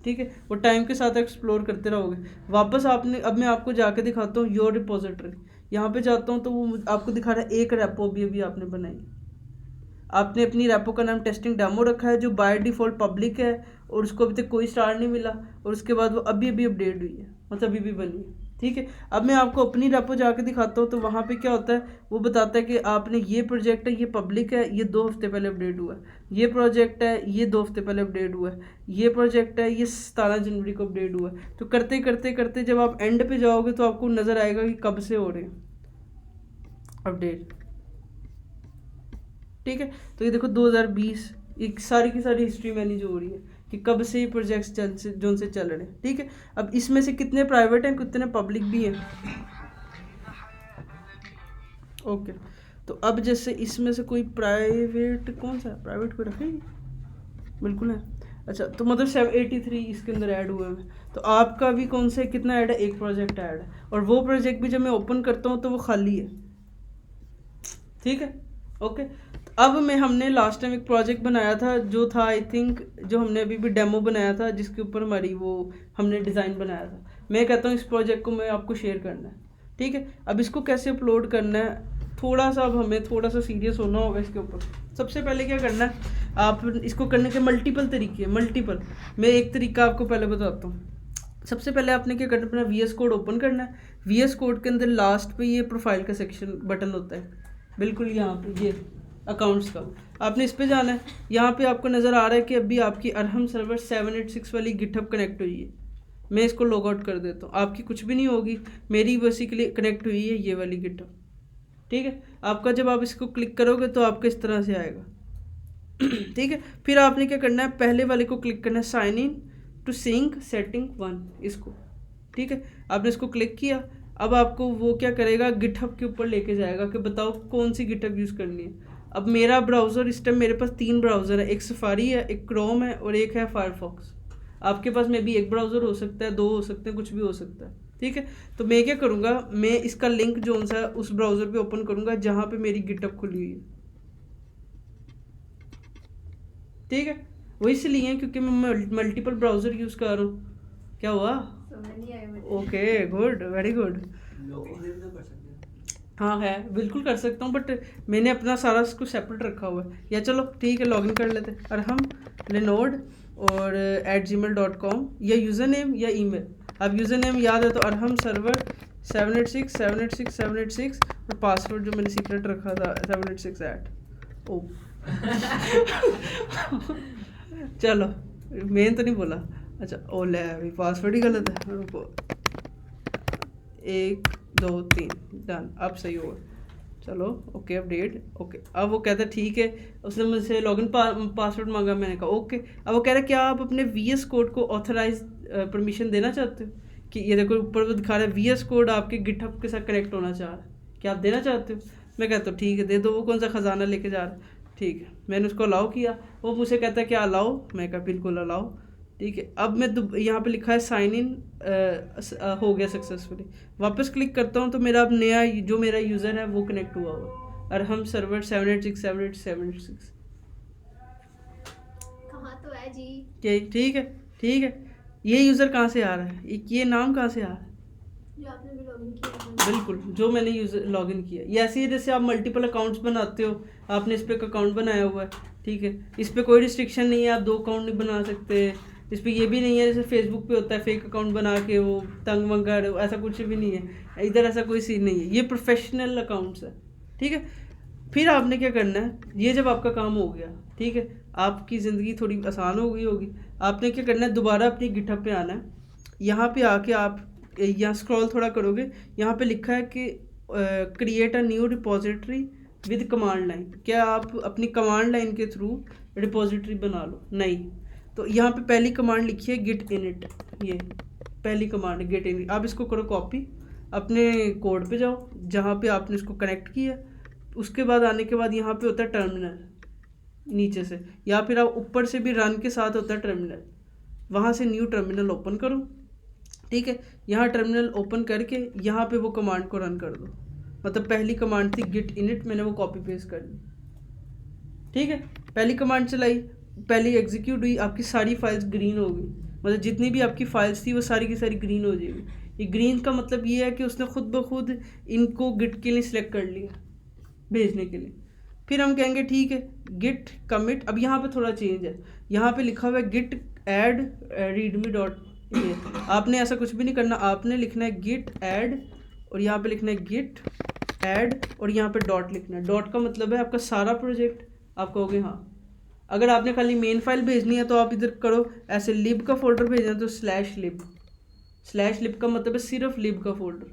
Speaker 1: ठीक है। वो टाइम के साथ एक्सप्लोर करते रहोगे। वापस अब मैं आपको जाके दिखाता हूँ योर रिपोजिटरी। यहाँ पे जाता हूँ तो वो आपको दिखा रहा है एक रेपो भी अभी आपने बनाई। आपने अपनी रेपो का नाम टेस्टिंग डेमो रखा है जो बाय डिफ़ॉल्ट पब्लिक है और उसको अभी तक कोई स्टार नहीं मिला, और उसके बाद वो अभी अपडेट हुई है, मतलब अभी भी बनी है, ठीक है। अब मैं आपको अपनी रेपो जाके दिखाता हूँ तो वहाँ पे क्या होता है, वो बताता है कि आपने ये प्रोजेक्ट है, ये पब्लिक है, ये 2 हफ्ते पहले अपडेट हुआ है, ये प्रोजेक्ट है, ये 2 हफ्ते पहले अपडेट हुआ है, ये प्रोजेक्ट है, ये 17 जनवरी को अपडेट हुआ है। तो करते करते जब आप एंड पे जाओगे तो आपको नज़र आएगा कि कब से हो रहे हैं अपडेट, ठीक है। तो ये देखो 2020 एक सारी की सारी हिस्ट्री मैंने जो हो रही है कि कब से ये प्रोजेक्ट्स जोन से चल रहे हैं, ठीक है। अब इसमें से कितने प्राइवेट हैं, कितने पब्लिक भी हैं, ओके। तो अब जैसे इसमें से कोई प्राइवेट, कौन सा प्राइवेट को रखेंगे, बिल्कुल है। अच्छा, तो मतलब 783 इसके अंदर ऐड हुए हैं। तो आपका भी कौन से कितना ऐड है, एक प्रोजेक्ट ऐड है, और वो प्रोजेक्ट भी जब मैं ओपन करता हूँ तो वो खाली है, ठीक है, ओके। अब हमने लास्ट टाइम एक प्रोजेक्ट बनाया था जो था आई थिंक, जो हमने अभी भी डेमो बनाया था जिसके ऊपर हमारी वो हमने डिज़ाइन बनाया था। मैं कहता हूँ इस प्रोजेक्ट को मैं आपको शेयर करना है, ठीक है। अब इसको कैसे अपलोड करना है, थोड़ा सा अब हमें थोड़ा सा सीरियस होना होगा इसके ऊपर। सबसे पहले क्या करना है, आप इसको करने के मल्टीपल तरीके, मैं एक तरीका आपको पहले बताता हूँ। सबसे पहले आपने क्या करना है, अपना VS कोड ओपन करना है। VS कोड के अंदर लास्ट पे ये प्रोफाइल का सेक्शन बटन होता है, बिल्कुल यहाँ पे, ये अकाउंट्स का, आपने इस पे जाना है। यहाँ पे आपको नज़र आ रहा है कि अभी आपकी अरहम सर्वर 786 वाली गिटहब कनेक्ट हुई है, मैं इसको लॉग आउट कर देता हूँ, आपकी कुछ भी नहीं होगी, मेरी बेसिकली कनेक्ट हुई है ये वाली गिटहब, ठीक है। आपका जब आप इसको क्लिक करोगे तो आपका इस तरह से आएगा, ठीक है। फिर आपने क्या करना है, पहले वाले को क्लिक करना है, sign in to sync setting 1, इसको, ठीक है। आपने इसको क्लिक किया, अब आपको वो क्या करेगा, गिटहब के ऊपर लेके जाएगा कि बताओ कौन सी गिटहब यूज़ करनी है। अब मेरा ब्राउज़र इस टाइम, मेरे पास 3 ब्राउज़र है, एक सफारी है, एक क्रोम है और एक है फायरफॉक्स। आपके पास में भी एक ब्राउज़र हो सकता है, 2 हो सकते हैं, कुछ भी हो सकता है, ठीक है। तो मैं क्या करूँगा, मैं इसका लिंक जो सा उस ब्राउज़र पे ओपन करूँगा जहाँ पे मेरी गिटहब खुली हुई है, ठीक है। वो इसलिए क्योंकि मैं मल्टीपल ब्राउज़र यूज़ कर रहा हूँ। क्या हुआ?
Speaker 4: समझ नहीं आया मुझे।
Speaker 1: Okay, good, very good.
Speaker 3: Login तो कर सकते हैं।
Speaker 1: हाँ है, बिल्कुल कर सकता हूँ, बट मैंने अपना सारा उसको सेपरेट रखा हुआ है। या चलो ठीक है, लॉगिन कर लेते हैं। अरहम लेनोड और @gmail.com, या यूज़र नेम या ईमेल। अब यूज़र नेम याद है तो अरहम सर्वर 786 और पासवर्ड जो मैंने सीक्रेट रखा था 786 ओ चलो मेन तो नहीं बोला, अच्छा ओ ले अभी पासवर्ड ही गलत है, रुको 1 2 3 डन, अब सही होगा। चलो ओके, अपडेट ओके। अब वो कहता है ठीक है, उसने मुझसे लॉगिन पासवर्ड मांगा, मैंने कहा ओके। अब वो कह रहा है क्या आप अपने VS कोड को ऑथराइज परमिशन देना चाहते हो, कि ये देखो ऊपर वो दिखा रहा है VS कोड आपके गिटहब के साथ कनेक्ट होना चाह रहा है, क्या आप देना चाहते हो? मैं कहता हूँ ठीक है दे दो। वो कौन सा ख़जाना लेके जा रहा है, ठीक है। मैंने उसको अलाउ किया, वो मुझसे कहता है क्या अलाउ, मैं कहा बिल्कुल अलाउ, ठीक है। अब मैं यहाँ पे लिखा है साइन इन हो गया सक्सेसफुली, वापस क्लिक करता हूँ तो मेरा अब नया जो मेरा यूज़र है वो कनेक्ट हुआ हुआ, अरहम सर्वर 786
Speaker 4: कहाँ तो है जी?
Speaker 1: ठीक है, ठीक है। ये यूज़र कहाँ से आ रहा है, ये नाम कहाँ से आ रहा है?
Speaker 4: जो आपने भी लॉगिन किया है।
Speaker 1: बिल्कुल, जो मैंने यूज़र लॉगिन किया। ये ऐसे ही जैसे आप मल्टीपल अकाउंट्स बनाते हो, आपने इस पर एक अकाउंट बनाया हुआ है, ठीक है। इस पर कोई रिस्ट्रिक्शन नहीं है, आप 2 अकाउंट नहीं बना सकते। इस पर ये भी नहीं है जैसे फेसबुक पे होता है फेक अकाउंट बना के वो तंग वंग कर, ऐसा कुछ भी नहीं है इधर, ऐसा कोई सीन नहीं है। ये प्रोफेशनल अकाउंट्स है, ठीक है। फिर आपने क्या करना है, ये जब आपका काम हो गया, ठीक है, आपकी ज़िंदगी थोड़ी आसान हो गई होगी। आपने क्या करना है, दोबारा अपनी गिटहब पे आना है। यहाँ पे आके आप यहाँ स्क्रॉल थोड़ा करोगे, यहाँ पे लिखा है कि create a new repository with command line. क्या आप अपनी कमांड लाइन के थ्रू रिपोजिटरी बना लो? नहीं। तो यहाँ पे पहली कमांड लिखी है गिट इनिट, ये पहली कमांड है गिट इनिट। आप इसको करो कॉपी, अपने कोड पे जाओ जहाँ पे आपने इसको कनेक्ट किया, उसके बाद आने के बाद यहाँ पे होता है टर्मिनल नीचे से, या फिर आप ऊपर से भी रन के साथ होता है टर्मिनल, वहाँ से न्यू टर्मिनल ओपन करो, ठीक है। यहाँ टर्मिनल ओपन करके यहाँ पे वो कमांड को रन कर दो। मतलब पहली कमांड थी गिट इनिट, मैंने वो कॉपी पेस्ट कर ली, ठीक है। पहली कमांड चलाई, पहली एग्जीक्यूट हुई, आपकी सारी फाइल्स ग्रीन हो गई। मतलब जितनी भी आपकी फाइल्स थी वो सारी की सारी ग्रीन हो जाएगी। ये ग्रीन का मतलब ये है कि उसने खुद ब खुद इनको गिट के लिए सिलेक्ट कर लिया भेजने के लिए। फिर हम कहेंगे ठीक है गिट कमिट। अब यहाँ पे थोड़ा चेंज है, यहाँ पे लिखा हुआ है गिट ऐड रीडमी डॉट, ये आपने ऐसा कुछ भी नहीं करना, आपने लिखना है गिट ऐड और यहाँ पे लिखना है गिट ऐड और यहाँ पे डॉट लिखना है। डॉट का मतलब है आपका सारा प्रोजेक्ट। आप कहोगे हाँ, अगर आपने खाली मेन फाइल भेजनी है तो आप इधर करो, ऐसे लिब का फोल्डर भेजना है तो /lib का मतलब है सिर्फ लिब का फोल्डर।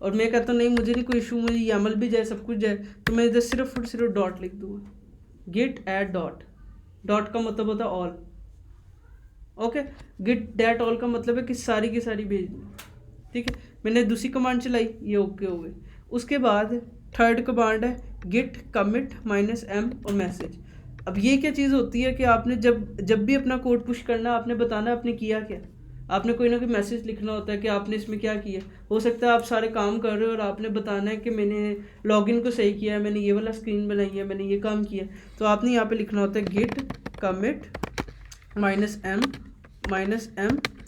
Speaker 1: और मैं कहता हूँ नहीं मुझे नहीं कोई इशू, मुझे YAML भी जाए सब कुछ जाए, तो मैं इधर सिर्फ और सिर्फ डॉट लिख दूँगा, गिट ऐड डॉट। डॉट का मतलब होता है all, okay. Git that all का मतलब है कि सारी की सारी भेजनी, ठीक है। मैंने दूसरी कमांड चलाई, ये ओके हो गई। उसके बाद थर्ड कमांड है गिट कमिट -m और मैसेज। अब ये क्या चीज़ होती है कि आपने जब भी अपना कोड पुश करना, आपने बताना आपने किया क्या। आपने कोई ना कोई मैसेज लिखना होता है कि आपने इसमें क्या किया। हो सकता है आप सारे काम कर रहे हो और आपने बताना है कि मैंने लॉगिन को सही किया है, मैंने ये वाला स्क्रीन बनाई है, मैंने ये काम किया। तो आपने यहाँ पे लिखना होता है गिट कमिट -m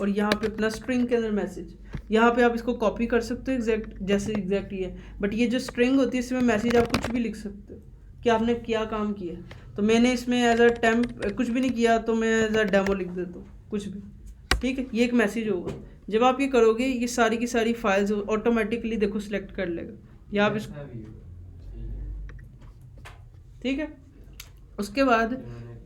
Speaker 1: और यहाँ पे अपना स्ट्रिंग के अंदर मैसेज। यहाँ पे आप इसको कॉपी कर सकते हो एग्जैक्ट ये है, बट ये जो स्ट्रिंग होती है इसमें मैसेज आप कुछ भी लिख सकते हो कि आपने क्या काम किया। तो मैंने इसमें एज अ टेम्प कुछ भी नहीं किया, तो मैं एज अ डेमो लिख देता हूँ कुछ भी, ठीक है। ये एक मैसेज होगा। जब आप ये करोगे ये सारी की सारी फाइल्स ऑटोमेटिकली देखो सिलेक्ट कर लेगा, या आप इसको, ठीक है। उसके बाद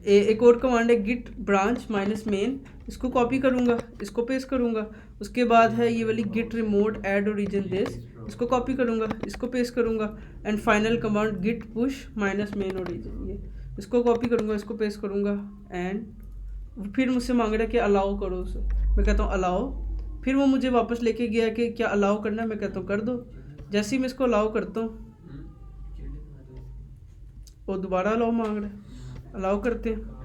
Speaker 1: एक और कमांड है गिट ब्रांच माइनस मेन, इसको कॉपी करूँगा, इसको पेस्ट करूँगा। उसके बाद है ये वाली git remote add origin this, इसको कॉपी करूँगा, इसको पेस्ट करूँगा। And final command git push minus main origin, ये इसको कॉपी करूँगा, इसको पेस्ट करूँगा। एंड फिर मुझसे मांग रहा है कि अलाउ करो उसे, मैं कहता हूँ अलाउ। फिर वो मुझे वापस लेके गया कि क्या अलाउ करना है, मैं कहता हूँ कर दो। जैसे ही मैं इसको अलाउ करता हूँ वो दोबारा अलाउ मांग रहा है, अलाउ करते हैं।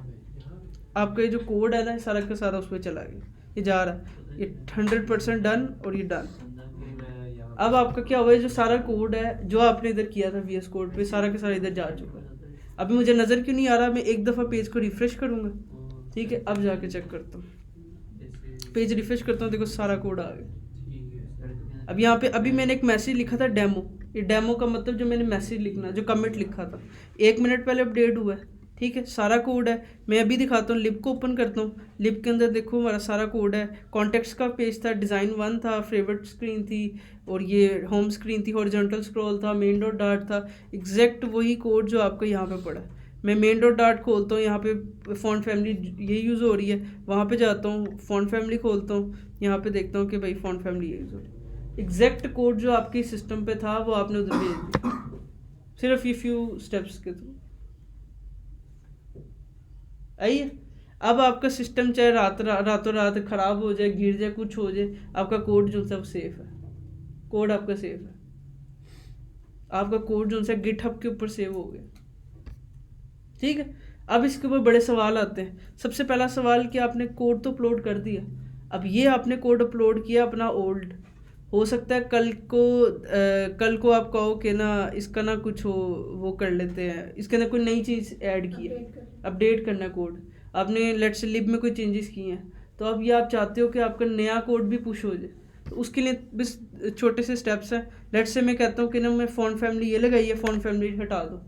Speaker 1: आपका ये जो कोड है ना सारा का सारा उस पर चला गया, ये जा रहा है, ये 100% डन और ये डन। अब आपका क्या हुआ है, जो सारा कोड है जो आपने इधर किया था VS कोड पे, सारा का सारा इधर जा चुका है। अभी मुझे नज़र क्यों नहीं आ रहा, मैं एक दफ़ा पेज को रिफ़्रेश करूँगा, ठीक है। अब जाके चेक करता हूँ, पेज रिफ़्रेश करता हूँ, देखो सारा कोड आ गया। अब यहाँ पे अभी मैंने एक मैसेज लिखा था डेमो, ये डेमो का मतलब जो मैंने मैसेज लिखना, जो कमेंट लिखा था 1 मिनट पहले अपडेट हुआ है, ठीक है। सारा कोड है, मैं अभी दिखाता हूँ। लिब को ओपन करता हूँ, लिब के अंदर देखो हमारा सारा कोड है। कॉन्टेक्स्ट का पेज था, डिज़ाइन 1 था, फेवरेट स्क्रीन थी, और ये होम स्क्रीन थी, हॉरिजॉन्टल स्क्रॉल था, मेन डॉट डार्ट था, एग्जैक्ट वही कोड जो आपको यहाँ पे पड़ा है। मैं मेन डॉट डार्ट खोलता हूँ, यहाँ पे फॉन्ट फैमिली ये यूज़ हो रही है, वहाँ पे जाता हूँ, फॉन्ट फैमिली खोलता हूँ, यहाँ पे देखता हूँ कि भाई फॉन्ट फैमिली ये यूज़ हो रही है। एग्जैक्ट कोड जो आपके सिस्टम पे था वो आपने उधर भेज दिया, सिर्फ ये फ्यू स्टेप्स के थ्रू। आइए, अब आपका सिस्टम चाहे रातों रात ख़राब हो जाए, गिर जाए, कुछ हो जाए, आपका कोड जो है वो सेफ है, कोड आपका सेफ है। आपका कोड जो है गिटहब के ऊपर सेव हो गया, ठीक है। अब इसके ऊपर बड़े सवाल आते हैं। सबसे पहला सवाल कि आपने कोड तो अपलोड कर दिया, अब ये आपने कोड अपलोड किया अपना ओल्ड, हो सकता है कल को आप कहो कि ना इसका ना कुछ हो, वो कर लेते हैं, इसके अंदर कोई नई चीज़ ऐड की है, अपडेट करना कोड, आपने लेट्स से लिब में कोई चेंजेस किए हैं, तो अब ये आप चाहते हो कि आपका नया कोड भी पुश हो जाए, तो उसके लिए बस छोटे से स्टेप्स हैं। लेट्स से मैं कहता हूँ कि ना मैं फॉन्ट फैमिली ये लगाई है, फॉन्ट फैमिली हटा दो,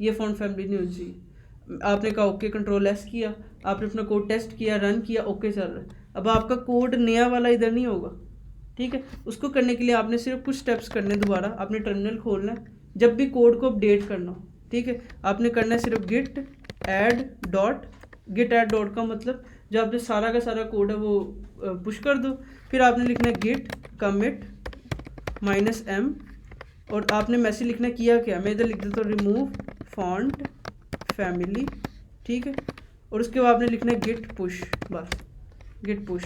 Speaker 1: ये फॉन्ट फैमिली नहीं होनी चाहिए। आपने कहा ओके, कंट्रोल S किया, आपने अपना कोड टेस्ट किया, रन किया, ओके चल रहा है। अब आपका कोड नया वाला इधर नहीं होगा, ठीक है। उसको करने के लिए आपने सिर्फ कुछ स्टेप्स करने, दोबारा आपने टर्मिनल खोलना है, जब भी कोड को अपडेट करना हो, ठीक है। आपने करना है सिर्फ गिट ऐड डॉट का मतलब जो आपने सारा का सारा कोड है वो पुश कर दो। फिर आपने लिखना है गिट कमिट -m, और आपने मैसेज लिखना किया क्या, मैं इधर लिख देता हूँ रिमूव फॉन्ट फैमिली, ठीक है। और उसके बाद आपने लिखना है गिट पुश, बस गिट पुश।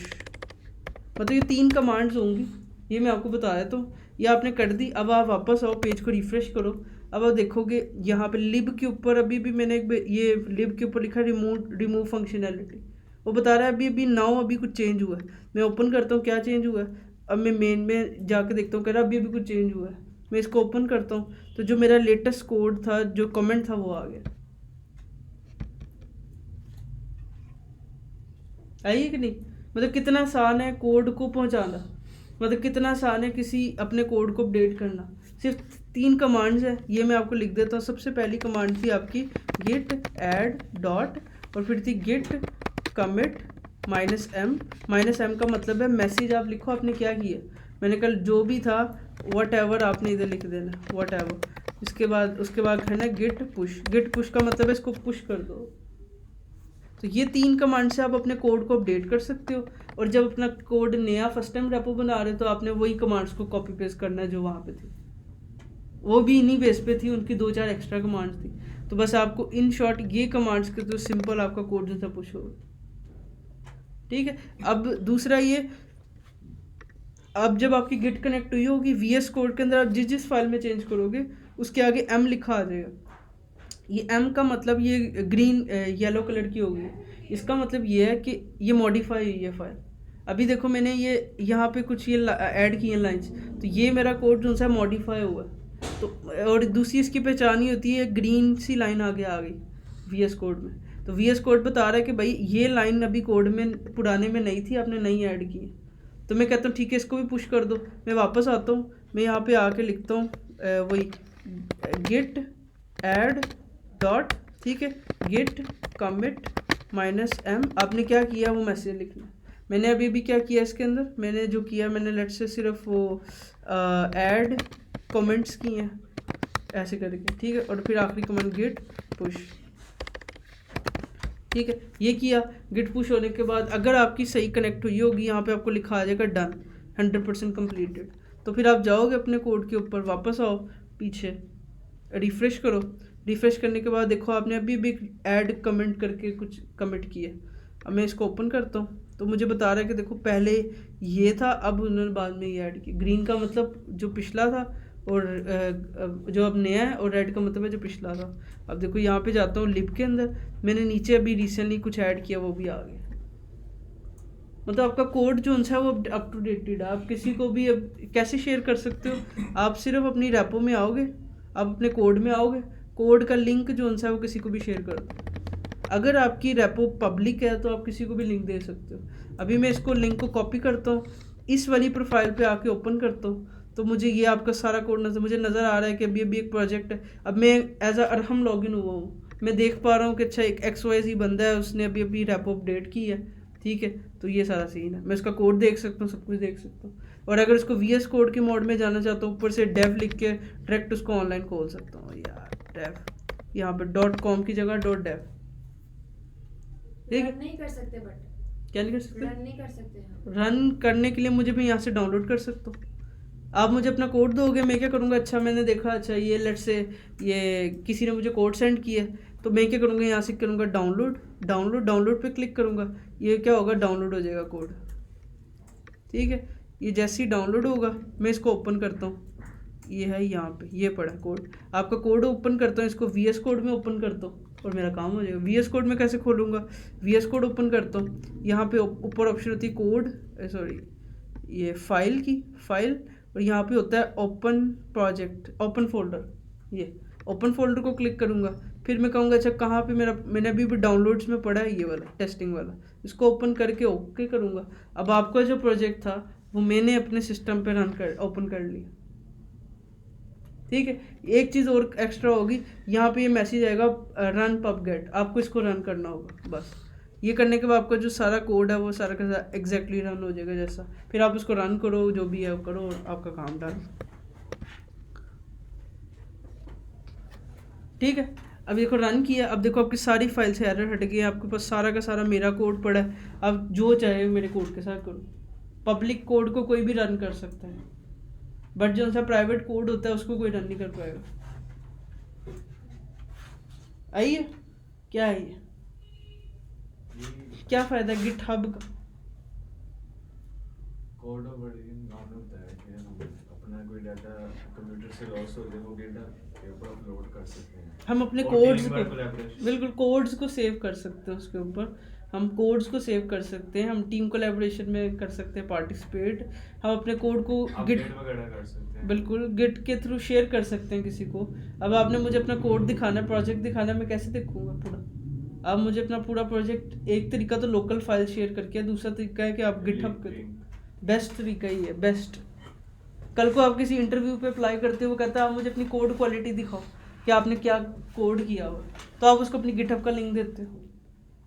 Speaker 1: मतलब ये 3 कमांड्स होंगी, ये मैं आपको बता देता हूँ, ये आपने कर दी। अब आप वापस आओ, पेज को रिफ़्रेश करो, अब आप देखोगे यहाँ पे लिब के ऊपर अभी भी मैंने ये लिब के ऊपर लिखा रिमूव फंक्शनैलिटी, वो बता रहा है अभी अभी कुछ चेंज हुआ है। मैं ओपन करता हूँ, क्या चेंज हुआ है, अब मैं मेन में जाके देखता हूँ, कह रहा अभी कुछ चेंज हुआ है। मैं इसको ओपन करता हूँ तो जो मेरा लेटेस्ट कोड था, जो कमेंट था, वो आ गया। आइए कि नहीं, मतलब कितना आसान है कोड को पहुंचाना, मतलब कितना आसान है किसी अपने कोड को अपडेट करना। सिर्फ 3 कमांड्स है, ये मैं आपको लिख देता हूँ। सबसे पहली कमांड थी आपकी गिट ऐड डॉट, और फिर थी गिट कमिट -m का मतलब है मैसेज आप लिखो आपने क्या किया। मैंने कल जो भी था whatever आपने इधर लिख देना, whatever। उसके बाद है गिट पुश का मतलब है इसको पुश कर दो। तो ये 3 कमांड से आप अपने कोड को अपडेट कर सकते हो। और जब अपना कोड नया फर्स्ट टाइम रेपो बना रहे हो तो आपने वही कमांड्स को कॉपी पेस्ट करना है जो वहाँ पे थी, वो भी इन्हीं बेस पे थी, उनकी 2-4 एक्स्ट्रा कमांड्स थी। तो बस आपको इन शॉर्ट ये कमांड्स के तो सिंपल आपका कोड जो था पुश होगा, ठीक है। अब दूसरा ये, अब जब आपकी गिट कनेक्ट हुई होगी VS कोड के अंदर, आप जिस फाइल में चेंज करोगे उसके आगे M लिखा आ जाएगा। ये M का मतलब ये ग्रीन येलो कलर की होगी, इसका मतलब ये है कि ये मॉडिफाई हुई है फाइल। अभी देखो मैंने ये यहाँ पे कुछ ये ऐड किए लाइंस, तो ये मेरा कोड जो सा मॉडिफाई हुआ है। तो और दूसरी इसकी पहचान ही होती है ग्रीन सी लाइन आगे आ गई VS कोड में, तो VS कोड बता रहा है कि भाई ये लाइन अभी कोड में पुराने में नहीं थी, आपने नई ऐड की है। तो मैं कहता हूँ ठीक है इसको भी पुश कर दो। मैं वापस आता हूँ, मैं यहाँ पे आके लिखता हूँ वही गिट ऐड डॉट, ठीक है, गिट कमिट -m। आपने क्या किया वो मैसेज लिखना। मैंने अभी भी क्या किया इसके अंदर, मैंने जो किया मैंने लेट से सिर्फ वो ऐड कमेंट्स किए हैं ऐसे करके, ठीक है। और फिर आखिरी कमेंट गिट पुश। ठीक है, ये किया। गिट पुश होने के बाद अगर आपकी सही कनेक्ट हुई होगी, यहाँ पे आपको लिखा आ जाएगा डन, 100% कम्प्लीटेड। तो फिर आप जाओगे अपने कोड के ऊपर, वापस आओ पीछे, रिफ़्रेश करो। रिफ़्रेश करने के बाद देखो आपने अभी भी ऐड कमेंट करके कुछ कमिट किया। अब मैं इसको ओपन करता हूँ तो मुझे बता रहा है कि देखो पहले ये था, अब उन्होंने बाद में ये ऐड किया। ग्रीन का मतलब जो पिछला था और जो अब नया है, और रेड का मतलब है जो पिछला था। अब देखो यहाँ पे जाता हूँ लिब के अंदर, मैंने नीचे अभी रिसेंटली कुछ ऐड किया, वो भी आ गया। मतलब आपका कोड जो है वो अप टू डेटेड है। आप किसी को भी अब कैसे शेयर कर सकते हो, आप सिर्फ अपनी रेपो में आओगे, आप अपने कोड में आओगे, कोड का लिंक जो है वो किसी को भी शेयर कर दो। अगर आपकी रेपो पब्लिक है तो आप किसी को भी लिंक दे सकते हो। अभी मैं इसको लिंक को कॉपी करता हूँ, इस वाली प्रोफाइल पे आके ओपन करता हूँ, तो मुझे ये आपका सारा कोड मुझे नज़र आ रहा है कि अभी अभी एक प्रोजेक्ट है। अब मैं एज अरहम लॉगिन हुआ हूँ, मैं देख पा रहा हूँ कि अच्छा एक XYZ बंदा है, उसने अभी अभी रेपो अपडेट की है, ठीक है। तो ये सारा सीन है, मैं इसका कोड देख सकता हूँ, सब कुछ देख सकता हूँ। और अगर इसको VS कोड के मोड में जाना चाहता हूँ, ऊपर से डेव लिख के डायरेक्ट उसको ऑनलाइन खोल सकता हूँ। यार डेव, यहाँ पे .com की जगह .dev, ठीक है।
Speaker 4: रन नहीं कर सकते, बट
Speaker 1: क्या नहीं कर सकते?
Speaker 4: रन नहीं कर सकते हम।
Speaker 1: रन करने के लिए मुझे भी यहाँ से डाउनलोड कर सकता हूँ। आप मुझे अपना कोड दोगे, मैं क्या करूँगा, अच्छा मैंने देखा, अच्छा ये लेट से ये किसी ने मुझे कोड सेंड किया है, तो मैं क्या करूँगा, यहाँ से करूँगा डाउनलोड पे क्लिक करूँगा, ये क्या होगा, डाउनलोड हो जाएगा कोड, ठीक है। ये जैसे ही डाउनलोड होगा मैं इसको ओपन करता हूँ, ये है यहाँ पे, ये पड़ा कोड। आपका कोड ओपन करता हूँ, इसको VS कोड में ओपन करता हूँ और मेरा काम हो जाएगा। VS कोड में कैसे खोलूँगा, VS कोड ओपन करता हूँ, यहाँ पे ऊपर ऑप्शन होती है कोड, सॉरी ये फाइल की, फाइल, और यहाँ पे होता है ओपन प्रोजेक्ट, ओपन फोल्डर। ये ओपन फोल्डर को क्लिक करूँगा, फिर मैं कहूँगा अच्छा कहाँ पे मैंने अभी भी डाउनलोड्स में पड़ा है ये वाला टेस्टिंग वाला, इसको ओपन करके ओके करूँगा। अब आपका जो प्रोजेक्ट था वो मैंने अपने सिस्टम पे ओपन कर लिया, ठीक है। एक चीज़ और एक्स्ट्रा होगी, यहाँ पे ये मैसेज आएगा रन pubget, आपको इसको रन करना होगा बस। ये करने के बाद आपका जो सारा कोड है वो सारा का सारा एग्जैक्टली रन हो जाएगा जैसा, फिर आप उसको रन करो, जो भी है वो करो और आपका काम डन, ठीक है। अब देखो रन किया, अब देखो आपकी सारी फाइल से एरर हट गई, आपके पास सारा का सारा मेरा कोड पड़ा है। अब जो चाहे मेरे कोड के साथ करो। पब्लिक कोड को कोई भी रन कर सकता है, बट जो सा प्राइवेट कोड होता है उसको कोई रन नहीं कर पाएगा। आइए क्या है ये, क्या फ़ायदा गिटहब का?
Speaker 2: कोड ऑफ वर्जन नाम होता है कि हम अपना कोई डाटा कंप्यूटर से लॉस हो जाए वो गिटहब के ऊपर अपलोड कर सकते हैं।
Speaker 1: हम अपने
Speaker 2: और
Speaker 1: कोड्स
Speaker 2: team
Speaker 1: को,
Speaker 2: work collaboration।
Speaker 1: बिल्कुल कोड्स को सेव कर सकते हैं उसके ऊपर, हम कोड्स को सेव कर सकते हैं, हम टीम कोलैबोरेशन में कर सकते हैं पार्टिसिपेट, हम अपने कोड को गिट
Speaker 2: अपडेट वगैरह कर सकते हैं,
Speaker 1: बिल्कुल गिट के थ्रू शेयर कर सकते हैं किसी को। अब आपने मुझे अपना कोड दिखाना है, प्रोजेक्ट दिखाना है, मैं कैसे देखूंगा पूरा? आप मुझे अपना पूरा प्रोजेक्ट, एक तरीका तो लोकल फाइल शेयर करके है, दूसरा तरीका है कि आप गिटहब के, बेस्ट तरीका ही है, बेस्ट। कल को आप किसी इंटरव्यू पे अप्लाई करते हो, वो कहता है आप मुझे अपनी कोड क्वालिटी दिखाओ कि आपने क्या कोड किया हुआ, तो आप उसको अपनी गिटहब का लिंक देते हो।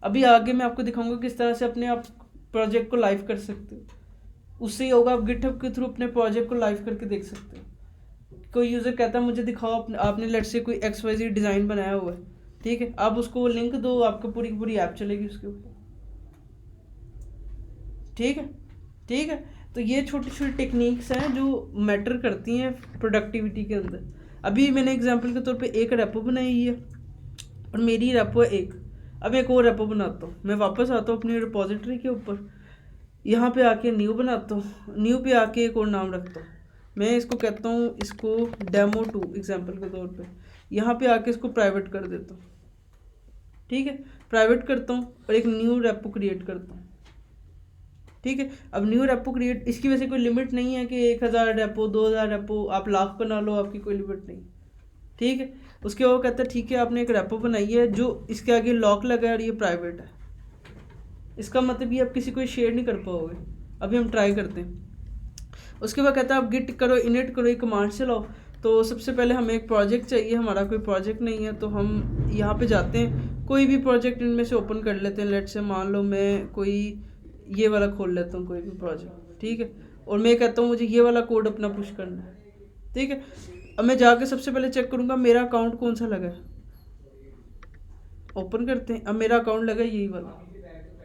Speaker 1: अभी आगे मैं आपको दिखाऊंगा किस तरह से अपने आप प्रोजेक्ट को लाइव कर सकते हो। उससे ही होगा, आप गिटहब के थ्रू अपने प्रोजेक्ट को लाइव करके देख सकते हो। कोई यूज़र कहता है मुझे दिखाओ आपने लेट से कोई XYZ डिज़ाइन बनाया हुआ है, ठीक है, आप उसको लिंक दो, आपको पूरी की पूरी ऐप चलेगी उसके ऊपर, ठीक है, ठीक है। तो ये छोटी छोटी टेक्निक्स हैं जो मैटर करती हैं प्रोडक्टिविटी के अंदर। अभी मैंने एग्जांपल के तौर पे एक रेपो बनाई है और मेरी रेपो है एक, अब एक और रेपो बनाता हूँ, मैं वापस आता हूँ अपनी रिपोजिटरी के ऊपर, यहाँ पे आके न्यू बनाता हूँ, न्यू पे आके एक और नाम रखता हूँ, मैं इसको कहता हूँ, इसको demo2 एग्जांपल के तौर पे, यहाँ पे आके इसको प्राइवेट कर देता हूँ, ठीक है, प्राइवेट करता हूँ और एक न्यू रेपो क्रिएट करता हूँ, ठीक है। अब न्यू रेपो क्रिएट, इसकी वजह से कोई लिमिट नहीं है कि 1000 रेपो 2000 रेपो, आप लाख बना लो, आपकी कोई लिमिट नहीं, ठीक है। उसके बाद कहता है ठीक है आपने एक रेपो बनाई है जो इसके आगे लॉक लगा है और ये प्राइवेट है, इसका मतलब ये आप किसी को शेयर नहीं कर पाओगे। अभी हम ट्राई करते हैं। उसके बाद कहता है आप गिट करो, इनिट करो, ये कमांड चलाओ। तो सबसे पहले हमें एक प्रोजेक्ट चाहिए, हमारा कोई प्रोजेक्ट नहीं है, तो हम यहाँ पे जाते हैं, कोई भी प्रोजेक्ट इनमें से ओपन कर लेते हैं। लेट से मान लो मैं कोई ये वाला खोल लेता हूँ, कोई भी प्रोजेक्ट, ठीक है, और मैं कहता हूँ मुझे ये वाला कोड अपना पुश करना है, ठीक है। अब मैं जाके सबसे पहले चेक करूँगा मेरा अकाउंट कौन सा लगा है, ओपन करते हैं। अब मेरा अकाउंट लगा यही वाला,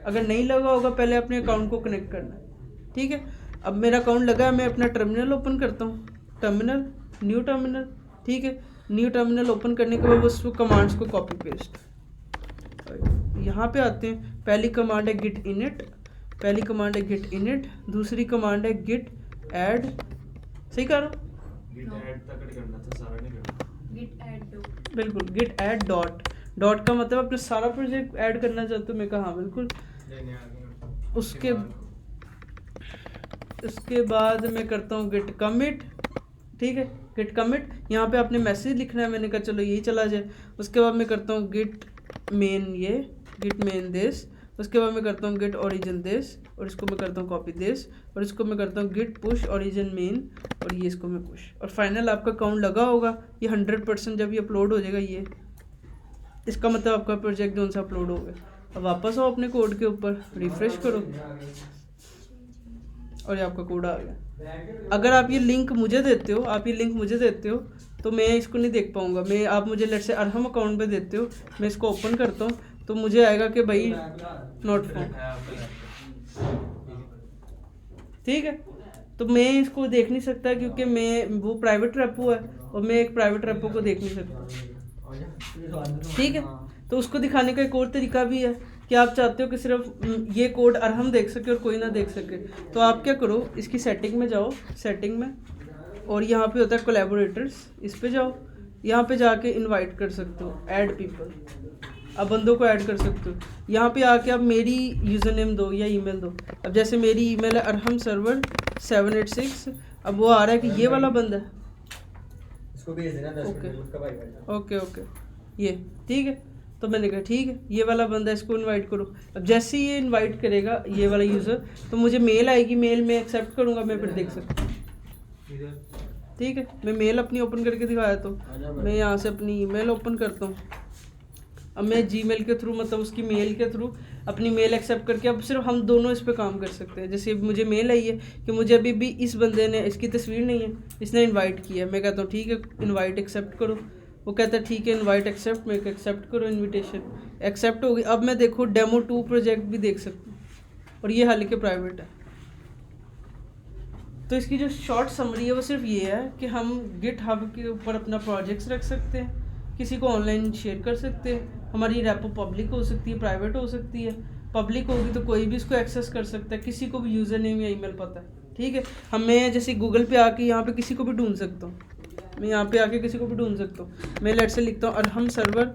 Speaker 1: अगर नहीं लगा होगा पहले अपने अकाउंट को कनेक्ट करना है, ठीक है। अब मेरा अकाउंट लगा है, मैं अपना टर्मिनल ओपन करता हूँ, टर्मिनल, न्यू टर्मिनल, ठीक है। न्यू टर्मिनल ओपन करने के बाद उस कमांड्स को कॉपी पेस्ट, यहाँ पे आते हैं। पहली कमांड है गिट इनिट, पहली कमांड है गिट इनिट, दूसरी कमांड है गिट ऐड, सही कह रहा हूँ?
Speaker 2: गिट ऐड तक करना था, सारा नहीं करना।
Speaker 4: गिट ऐड दो,
Speaker 1: बिल्कुल, गिट ऐड डॉट, डॉट का मतलब अपने सारा प्रोजेक्ट ऐड करना चाहते हो? मैं कहा हाँ बिल्कुल। उसके बाद मैं करता हूँ गिट कमिट, ठीक है, गिट कमिट। यहाँ पे आपने मैसेज लिखना है, मैंने कहा चलो यही चला जाए। उसके बाद मैं करता हूँ गिट मेन, ये गिट मेन दिस। उसके बाद मैं करता हूँ गिट ओरिजिन दिस, और इसको मैं करता हूँ कॉपी दिस, और इसको मैं करता हूँ गिट पुश ओरिजिन मेन, और ये इसको मैं पुश। और फाइनल आपका अकाउंट लगा होगा, ये 100% जब ये अपलोड हो जाएगा, ये इसका मतलब आपका प्रोजेक्ट जो सा अपलोड हो गया। अब वापस आओ अपने कोड के ऊपर, रिफ्रेश करो, और ये आपका कोड आ गया। अगर आप ये लिंक मुझे देते हो, आप ये लिंक मुझे देते हो, तो मैं इसको नहीं देख पाऊंगा। मैं, आप मुझे लेट से अरहम अकाउंट पे देते हो, मैं इसको ओपन करता हूँ तो मुझे आएगा कि भाई नॉट फाउंड, ठीक है। तो मैं इसको देख नहीं सकता क्योंकि मैं, वो प्राइवेट रेपो है और मैं एक प्राइवेट रेपो को देख नहीं सकता, ठीक है। तो उसको दिखाने का एक और तरीका भी है कि आप चाहते हो कि सिर्फ ये कोड अरहम देख सके और कोई ना देख सके, तो आप क्या करो, इसकी सेटिंग में जाओ, सेटिंग में, और यहाँ पे होता है कोलैबोरेटर्स, इस पे जाओ। यहाँ पे जाके इनवाइट कर सकते हो, ऐड पीपल, अब बंदों को ऐड कर सकते हो। यहाँ पे आके आप मेरी यूज़र नेम दो या ईमेल दो। अब जैसे मेरी ईमेल है अरहम सर्वर 786, अब वो आ रहा है कि ये वाला बंदा है,
Speaker 3: इसको भेज देना 10
Speaker 1: ओके।
Speaker 3: मिनट में, उसका भाई बैठा।
Speaker 1: ओके ओके, ये ठीक है। तो मैंने कहा ठीक है, ये वाला बंदा, इसको इनवाइट करो। अब जैसे ही ये इनवाइट करेगा ये वाला यूज़र, तो मुझे मेल आएगी, मेल में एक्सेप्ट करूँगा, मैं फिर देख सकता हूँ, ठीक है। मैं मेल अपनी ओपन करके दिखाया, तो मैं यहाँ से अपनी ईमेल ओपन करता हूँ। अब मैं जीमेल के थ्रू, मतलब उसकी मेल के थ्रू अपनी मेल एक्सेप्ट करके, अब सिर्फ हम दोनों इस पे काम कर सकते हैं। जैसे मुझे मेल आई है कि मुझे अभी भी इस बंदे ने, इसकी तस्वीर नहीं है, इसने इनवाइट किया है। मैं कहता हूँ ठीक है, इनवाइट एक्सेप्ट करो। वो कहता है ठीक है, इनवाइट एक्सेप्ट, मैं एक्सेप्ट करो, इनविटेशन एक्सेप्ट हो गई। अब मैं देखो डेमो 2 प्रोजेक्ट भी देख सकता हूँ, और ये हाल के प्राइवेट है। तो इसकी जो शॉर्ट समरी है वो सिर्फ ये है कि हम गिट हब के ऊपर अपना प्रोजेक्ट्स रख सकते हैं, किसी को ऑनलाइन शेयर कर सकते हैं। हमारी रेपो पब्लिक हो सकती है, प्राइवेट हो सकती है। पब्लिक होगी तो कोई भी इसको एक्सेस कर सकता है, किसी को भी यूज़र नेम या ईमेल पता है, ठीक है। मैं जैसे गूगल पे आके यहाँ पे किसी को भी ढूंढ सकता हूँ, मैं यहाँ पे आके किसी को भी ढूंढ सकता हूँ। मैं लेट से लिखता हूँ अरहम सर्वर,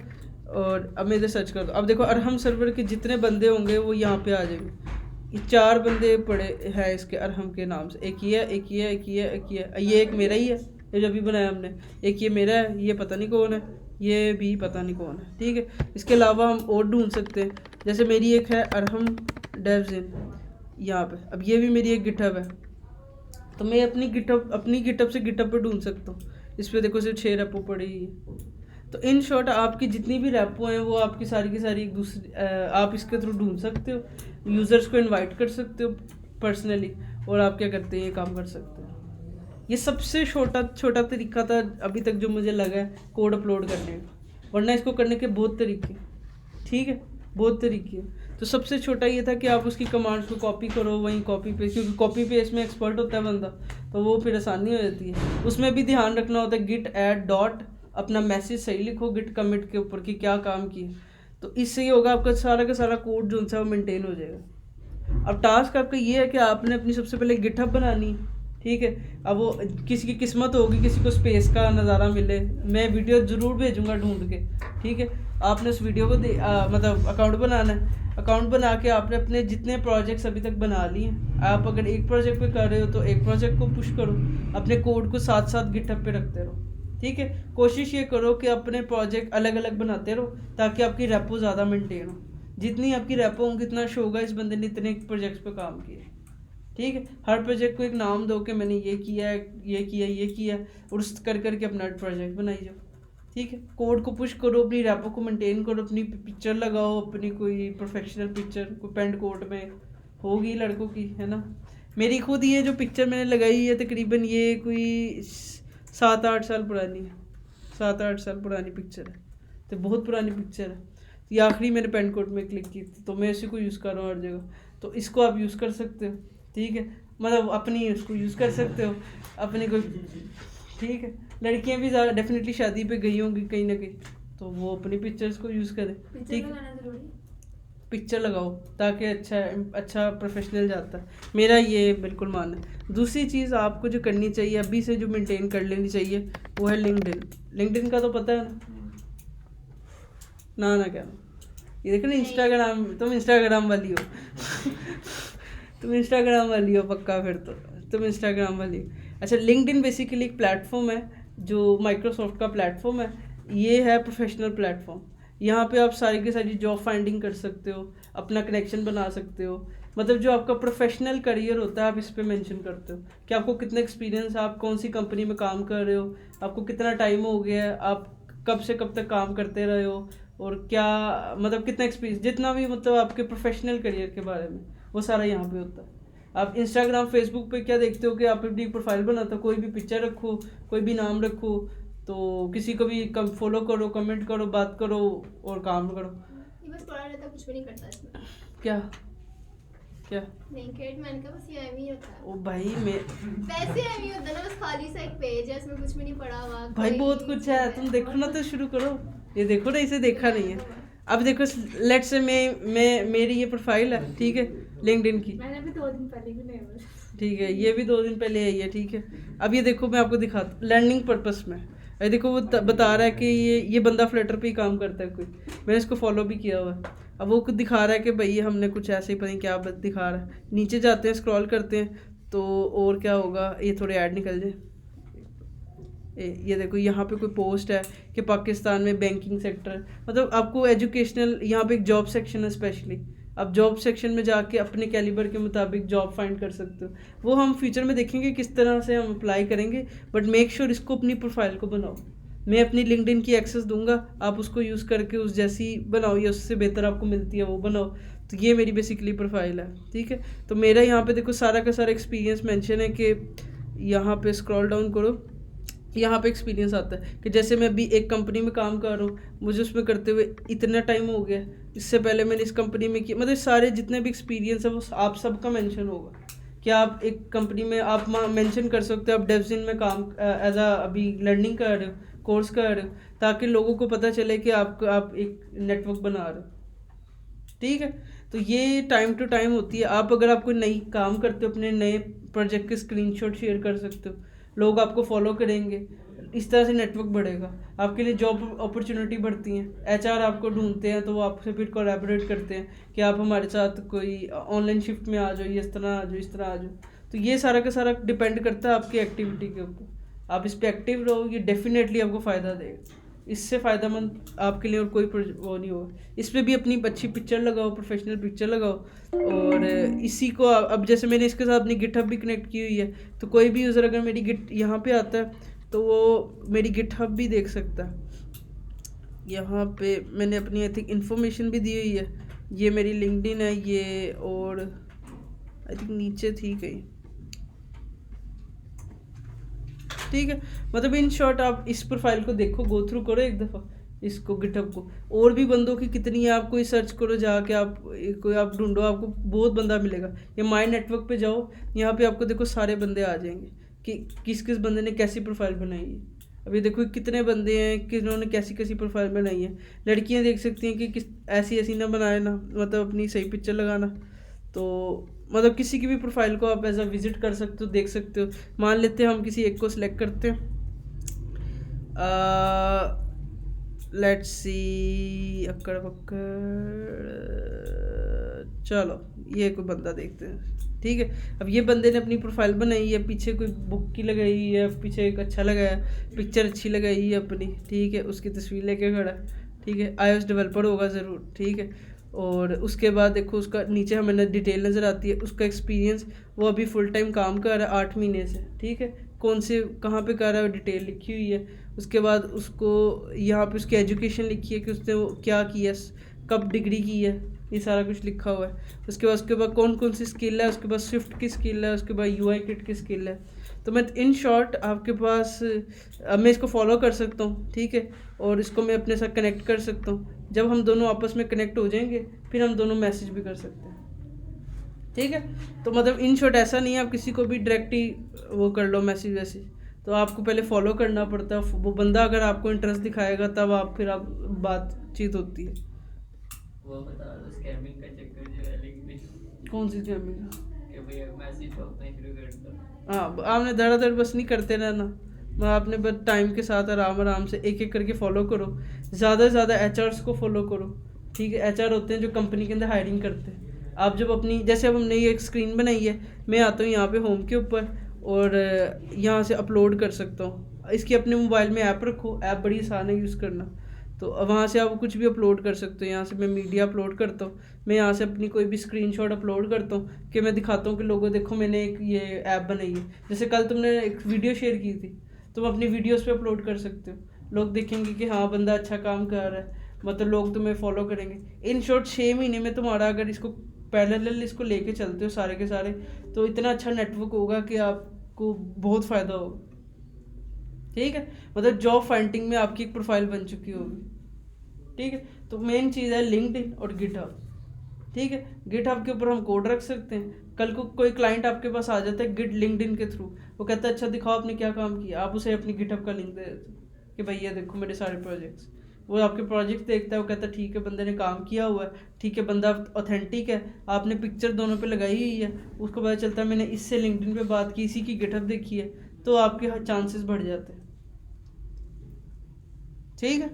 Speaker 1: और अब मैं इधर सर्च करता हूँ। अब देखो अरहम सर्वर के जितने बंदे होंगे वो यहाँ पे आ जाएंगे। ये 4 बंदे पड़े हैं इसके अरहम के नाम से, एक ये है, एक ये है, एक ये है, एक ये है, ये एक मेरा ही है, ये जो भी बनाया हमने। एक ये मेरा है, ये पता नहीं कौन है, ये भी पता नहीं कौन है, ठीक है। इसके अलावा हम और ढूंढ सकते हैं, जैसे मेरी एक है अरहम डेवजिन यहाँ पे। अब ये भी मेरी एक गिटहब है, तो मैं अपनी गिटहब से गिटहब पे ढूंढ सकता हूँ। इस पर देखो सिर्फ 6 रेपो पड़ी है। तो इन शॉर्ट आपकी जितनी भी रेपो हैं वो आपकी सारी की सारी एक दूसरी, आप इसके थ्रू ढूंढ सकते हो, यूज़र्स को इनवाइट कर सकते हो पर्सनली, और आप क्या करते हैं, ये काम कर सकते हो। ये सबसे छोटा तरीका था अभी तक जो मुझे लगा है कोड अपलोड करने का, वरना इसको करने के बहुत तरीके, ठीक है, बहुत तरीके। तो सबसे छोटा ये था कि आप उसकी कमांड्स को कॉपी करो, वहीं कॉपी पेस्ट, क्योंकि कॉपी पेस्ट में एक्सपर्ट होता है बंदा, तो वो फिर आसानी हो जाती है। उसमें भी ध्यान रखना होता है गिट ऐड डॉट, अपना मैसेज सही लिखो गिट कमिट के ऊपर कि क्या काम किया, तो इससे ये होगा आपका सारा का सारा कोड जो है वो मेंटेन हो जाएगा। अब टास्क आपका ये है कि आपने अपनी सबसे पहले गिटहब बनानी, ठीक है। अब वो किसी की किस्मत होगी, किसी को स्पेस का नज़ारा मिले, मैं वीडियो ज़रूर भेजूंगा ढूंढ के, ठीक है। आपने उस वीडियो को मतलब अकाउंट बनाना है, अकाउंट बना के आपने अपने जितने प्रोजेक्ट्स अभी तक बना लिए हैं, आप अगर एक प्रोजेक्ट पे कर रहे हो तो एक प्रोजेक्ट को पुश करो, अपने कोड को साथ साथ गिटहब पे रखते रहो, ठीक है। कोशिश ये करो कि अपने प्रोजेक्ट अलग अलग बनाते रहो ताकि आपकी रेपो ज़्यादा मेंटेन हो। जितनी आपकी रेपो होंगी इतना शो होगा इस बंदे ने इतने प्रोजेक्ट्स पे काम किया, ठीक है। हर प्रोजेक्ट को एक नाम दो कि मैंने ये किया है, ये किया, ये किया, और उस कर करके अपना प्रोजेक्ट बनाई जाओ, ठीक है। कोड को पुश करो, अपनी रेपो को मेंटेन करो, अपनी पिक्चर लगाओ, अपनी कोई प्रोफेशनल पिक्चर, कोई पेंट कोट में होगी लड़कों की, है ना। मेरी खुद ये जो पिक्चर मैंने लगाई है तकरीबन ये कोई 7-8 साल पुरानी है, 7-8 साल पुरानी पिक्चर है, तो बहुत पुरानी पिक्चर है। ये आखिरी मैंने पेन कोड में क्लिक की थी, तो मैं इसी को यूज़ कर रहा हूँ हर जगह। तो इसको आप यूज़ कर सकते हो, ठीक है, मतलब अपनी उसको यूज़ कर सकते हो अपनी कोई, ठीक है। लड़कियां भी ज़्यादा डेफिनेटली शादी पे गई होंगी कहीं ना कहीं, तो वो अपनी पिक्चर्स को यूज़ करें, ठीक है। पिक्चर लगाओ ताकि अच्छा प्रोफेशनल जाता है, मेरा ये बिल्कुल मानना है। दूसरी चीज़ आपको जो करनी चाहिए अभी से, जो मेंटेन कर लेनी चाहिए, वो है लिंक्डइन का तो पता है ना क्या, ये देखो ना इंस्टाग्राम, तुम इंस्टाग्राम वाली हो तुम इंस्टाग्राम वाली हो पक्का, फिर तो तुम इंस्टाग्राम वाली हो। अच्छा, लिंक्डइन बेसिकली एक प्लेटफॉर्म है जो माइक्रोसॉफ्ट का प्लेटफॉर्म है। ये है प्रोफेशनल प्लेटफॉर्म, यहाँ पे आप सारी की सारी जॉब फाइंडिंग कर सकते हो, अपना कनेक्शन बना सकते हो, मतलब जो आपका प्रोफेशनल करियर होता है आप इस पे मेंशन करते हो कि आपको कितना एक्सपीरियंस है, आप कौन सी कंपनी में काम कर रहे हो, आपको कितना टाइम हो गया है, आप कब से कब तक काम करते रहे हो, और क्या मतलब कितना एक्सपीरियंस, जितना भी मतलब आपके प्रोफेशनल करियर के बारे में, वो सारा यहाँ पे होता है। आप इंस्टाग्राम फेसबुक पे क्या देखते हो कि आप अपनी प्रोफाइल बनाते हो, कोई भी पिक्चर रखो, कोई भी नाम रखो, तो किसी को भी फॉलो करो, कमेंट करो, बात करो और काम करो।
Speaker 4: ये बस पड़ा रहता, कुछ भी नहीं करता इसमें।
Speaker 1: क्या क्या
Speaker 4: लिंक्डइन मैंने कहा बस ये एम ही होता है।
Speaker 1: ओ भाई मैं
Speaker 4: वैसे एम ही होता है ना, बस खाली सा एक पेज है, उसमें कुछ भी नहीं पड़ा हुआ।
Speaker 1: भाई
Speaker 4: कोई
Speaker 1: बहुत कुछ है, तुम देखो ना तो शुरू करो। ये देखो ना, इसे देखा नहीं है। अब देखो, लेट से मैं मेरी ये प्रोफाइल है, ठीक है, लिंक्डइन की,
Speaker 4: मैंने भी 2 दिन पहले भी नहीं,
Speaker 1: ठीक है, ये भी 2 दिन पहले आई है, ठीक है। अब ये देखो मैं आपको दिखाता, लर्निंग पर्पस में, ये देखो वो बता रहा है कि ये बंदा फ्लटर पे ही काम करता है कोई, मैंने इसको फॉलो भी किया हुआ है। अब वो कुछ दिखा रहा है कि भाई हमने कुछ ऐसे ही पता नहीं क्या दिखा रहा है। नीचे जाते हैं, स्क्रॉल करते हैं, तो और क्या होगा, ये थोड़े ऐड निकल जाए। ये देखो यहाँ पे कोई पोस्ट है कि पाकिस्तान में बैंकिंग सेक्टर, मतलब आपको एजुकेशनल, यहाँ पे एक जॉब सेक्शन है स्पेशली, आप जॉब सेक्शन में जाके अपने कैलिबर के मुताबिक जॉब फाइंड कर सकते हो। वो हम फ्यूचर में देखेंगे किस तरह से हम अप्लाई करेंगे, बट मेक श्योर इसको अपनी प्रोफाइल को बनाओ। मैं अपनी लिंक्डइन की एक्सेस दूंगा, आप उसको यूज़ करके उस जैसी बनाओ या उससे बेहतर आपको मिलती है वो बनाओ। तो ये मेरी बेसिकली प्रोफाइल है, ठीक है। तो मेरा यहाँ पे देखो सारा का सारा एक्सपीरियंस मेंशन है कि यहाँ पे स्क्रॉल डाउन करो, यहाँ पे एक्सपीरियंस आता है कि जैसे मैं अभी एक कंपनी में काम कर रहा हूँ, मुझे उसमें करते हुए इतना टाइम हो गया, इससे पहले मैंने इस कंपनी में किया, मतलब सारे जितने भी एक्सपीरियंस है वो आप सबका मेंशन होगा कि आप एक कंपनी में आप मेंशन कर सकते हो आप डेवजिन में काम एज अ अभी लर्निंग कर रहे हो, कोर्स कर रहे हो, ताकि लोगों को पता चले कि आप एक नेटवर्क बना रहे हो, ठीक है। तो ये टाइम टू टाइम होती है। आप अगर आप कोई नई काम करते हो, अपने नए प्रोजेक्ट के स्क्रीनशॉट शेयर कर सकते हो, लोग आपको फॉलो करेंगे, इस तरह से नेटवर्क बढ़ेगा, आपके लिए जॉब अपॉर्चुनिटी बढ़ती हैं, एचआर आपको ढूंढते हैं तो वो आपसे फिर कोलैबोरेट करते हैं कि आप हमारे साथ कोई ऑनलाइन शिफ्ट में आ जाओ, इस तरह आ जाओ, इस तरह आ जाओ। तो ये सारा का सारा डिपेंड करता है आपकी एक्टिविटी के ऊपर। आप इस पर एक्टिव रहो, ये डेफिनेटली आपको फ़ायदा देगा, इससे फ़ायदेमंद आपके लिए और कोई वो नहीं होगा। इस पर भी अपनी अच्छी पिक्चर लगाओ, प्रोफेशनल पिक्चर लगाओ, और इसी को अब जैसे मैंने इसके साथ अपनी गिटहब भी कनेक्ट की हुई है, तो कोई भी यूज़र अगर मेरी गिट यहाँ पे आता है तो वो मेरी गिटहब भी देख सकता है। यहाँ पे मैंने अपनी आई थिंक इन्फॉर्मेशन भी दी हुई है, ये मेरी लिंक्डइन है ये, और आई थिंक नीचे थी कहीं, ठीक है। मतलब इन शॉर्ट आप इस प्रोफाइल को देखो, गो थ्रू करो एक दफ़ा इसको, गिटहब को, और भी बंदों की कितनी है आप कोई सर्च करो जाके, आप ढूंढो, आपको बहुत बंदा मिलेगा। या माई नेटवर्क पे जाओ, यहाँ पे आपको देखो सारे बंदे आ जाएंगे कि किस किस बंदे ने कैसी प्रोफाइल बनाई है। अभी देखो कितने बंदे हैं किन्होंने कैसी कैसी प्रोफाइल बनाई है। लड़कियाँ देख सकती हैं कि किस ऐसी ना बनाए ना, मतलब अपनी सही पिक्चर लगाना। तो मतलब किसी की भी प्रोफाइल को आप एज अ विजिट कर सकते हो, देख सकते हो। मान लेते हैं हम किसी एक को सिलेक्ट करते हैं, लेट्स सी अक्कड़ पक्कड़, चलो ये कोई बंदा देखते हैं, ठीक है। अब ये बंदे ने अपनी प्रोफाइल बनाई है, पीछे कोई बुक की लगाई है, पीछे एक अच्छा लगाया, पिक्चर अच्छी लगाई है अपनी, ठीक है, उसकी तस्वीर लेके खड़ा, ठीक है, iOS डेवलपर होगा ज़रूर, ठीक है। और उसके बाद देखो उसका नीचे हमें डिटेल नज़र आती है, उसका एक्सपीरियंस, वो अभी फुल टाइम काम कर रहा है 8 महीने से, ठीक है, कौन से कहाँ पे कर रहा है डिटेल लिखी हुई है। उसके बाद उसको यहाँ पे उसकी एजुकेशन लिखी है कि उसने वो क्या किया, कब डिग्री की है, ये सारा कुछ लिखा हुआ है। उसके बाद कौन कौन सी स्किल है, उसके बाद स्विफ्ट की स्किल है, उसके बाद UI किट की स्किल है। तो मैं इन शॉर्ट आपके पास मैं इसको फॉलो कर सकता हूँ, ठीक है, और इसको मैं अपने साथ कनेक्ट कर सकता हूँ। जब हम दोनों आपस में कनेक्ट हो जाएंगे फिर हम दोनों मैसेज भी कर सकते हैं, ठीक है। तो मतलब इन शॉर्ट ऐसा नहीं है आप किसी को भी डायरेक्ट ही वो कर लो मैसेज वैसेज, तो आपको पहले फॉलो करना पड़ता है। वो बंदा अगर आपको इंटरेस्ट दिखाएगा तब आप बातचीत होती है।
Speaker 6: वो बता दो स्कैमिंग का चक्कर जो है लिंक्डइन
Speaker 1: कौन सी स्कैमिंग?
Speaker 6: कि भाई मैसेज छोड़ना ही शुरू कर दो।
Speaker 1: हाँ, आपने धड़ाधड़ बस नहीं करते रहना, मैं आपने बस टाइम के साथ आराम से एक एक करके फॉलो करो। ज़्यादा से ज़्यादा एचआर्स को फॉलो करो, ठीक है। एचआर होते हैं जो कंपनी के अंदर हायरिंग करते हैं। आप जब अपनी, जैसे अब हमने ये एक स्क्रीन बनाई है, मैं आता हूँ यहाँ पे होम के ऊपर और यहाँ से अपलोड कर सकता हूँ। इसकी अपने मोबाइल में ऐप रखो, ऐप बड़ी आसान है यूज़ करना, तो वहाँ से आप कुछ भी अपलोड कर सकते हो। यहाँ से मैं मीडिया अपलोड करता हूँ, मैं यहाँ से अपनी कोई भी स्क्रीनशॉट अपलोड करता हूँ कि मैं दिखाता हूँ कि लोगों देखो मैंने एक ये ऐप बनाई है। जैसे कल तुमने एक वीडियो शेयर की थी, तुम अपनी वीडियोस पे अपलोड कर सकते हो, लोग देखेंगे कि हाँ बंदा अच्छा काम कर रहा है, मतलब लोग तुम्हें फॉलो करेंगे। इन शॉर्ट 6 महीने में तुम्हारा अगर इसको पैरेलल इसको लेके चलते हो सारे के सारे, तो इतना अच्छा नेटवर्क होगा कि आपको बहुत फ़ायदा होगा, ठीक है। मतलब जॉब फाइंडिंग में आपकी एक प्रोफाइल बन चुकी होगी, ठीक है। तो मेन चीज़ है लिंक्डइन और गिटहब, ठीक है। गिटहब के ऊपर हम कोड रख सकते हैं। कल को कोई क्लाइंट आपके पास आ जाता है गिट लिंक्डइन के थ्रू, वो कहता है अच्छा दिखाओ आपने क्या काम किया, आप उसे अपनी गिटहब का लिंक दे देते हो कि भाई ये देखो मेरे सारे प्रोजेक्ट्स। वो आपके प्रोजेक्ट देखता है, वो कहता है ठीक है बंदे ने काम किया हुआ है, ठीक है बंदा ऑथेंटिक है, आपने पिक्चर दोनों पे लगाई हुई है, उसको पता चलता है मैंने इससे लिंक्डइन पे बात की, इसी की गिटहब देखी है, तो आपके चांसेस बढ़ जाते हैं, ठीक है,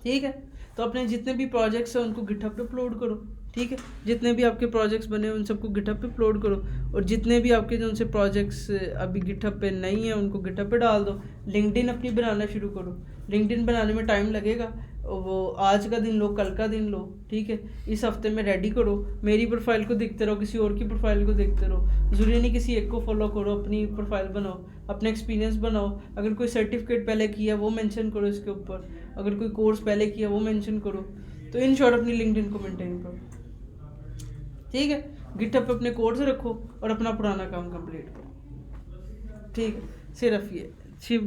Speaker 1: ठीक है। तो अपने जितने भी प्रोजेक्ट्स हैं उनको गिटहब पे अपलोड करो, ठीक है। जितने भी आपके प्रोजेक्ट्स बने हैं उन सबको गिटहब पे अपलोड करो, और जितने भी आपके जो उनसे प्रोजेक्ट्स अभी गिटहब पे नहीं है उनको गिटहब पे डाल दो। लिंक्डइन अपनी बनाना शुरू करो। लिंक्डइन बनाने में टाइम लगेगा, वो आज का दिन लो कल का दिन लो, ठीक है। इस हफ्ते में रेडी करो, मेरी प्रोफाइल को देखते रहो, किसी और की प्रोफाइल को देखते रहो, ज़रूरी नहीं किसी एक को फॉलो करो, अपनी प्रोफाइल बनाओ, अपना एक्सपीरियंस बनाओ। अगर कोई सर्टिफिकेट पहले किया वो मेंशन करो इसके ऊपर, अगर कोई कोर्स पहले किया वो मेंशन करो। तो इन शॉर्ट अपनी लिंक्डइन को मेंटेन करो, ठीक है। गिटहब पे अपने कोर्स रखो और अपना पुराना काम कंप्लीट करो, ठीक है। सिर्फ ये शिव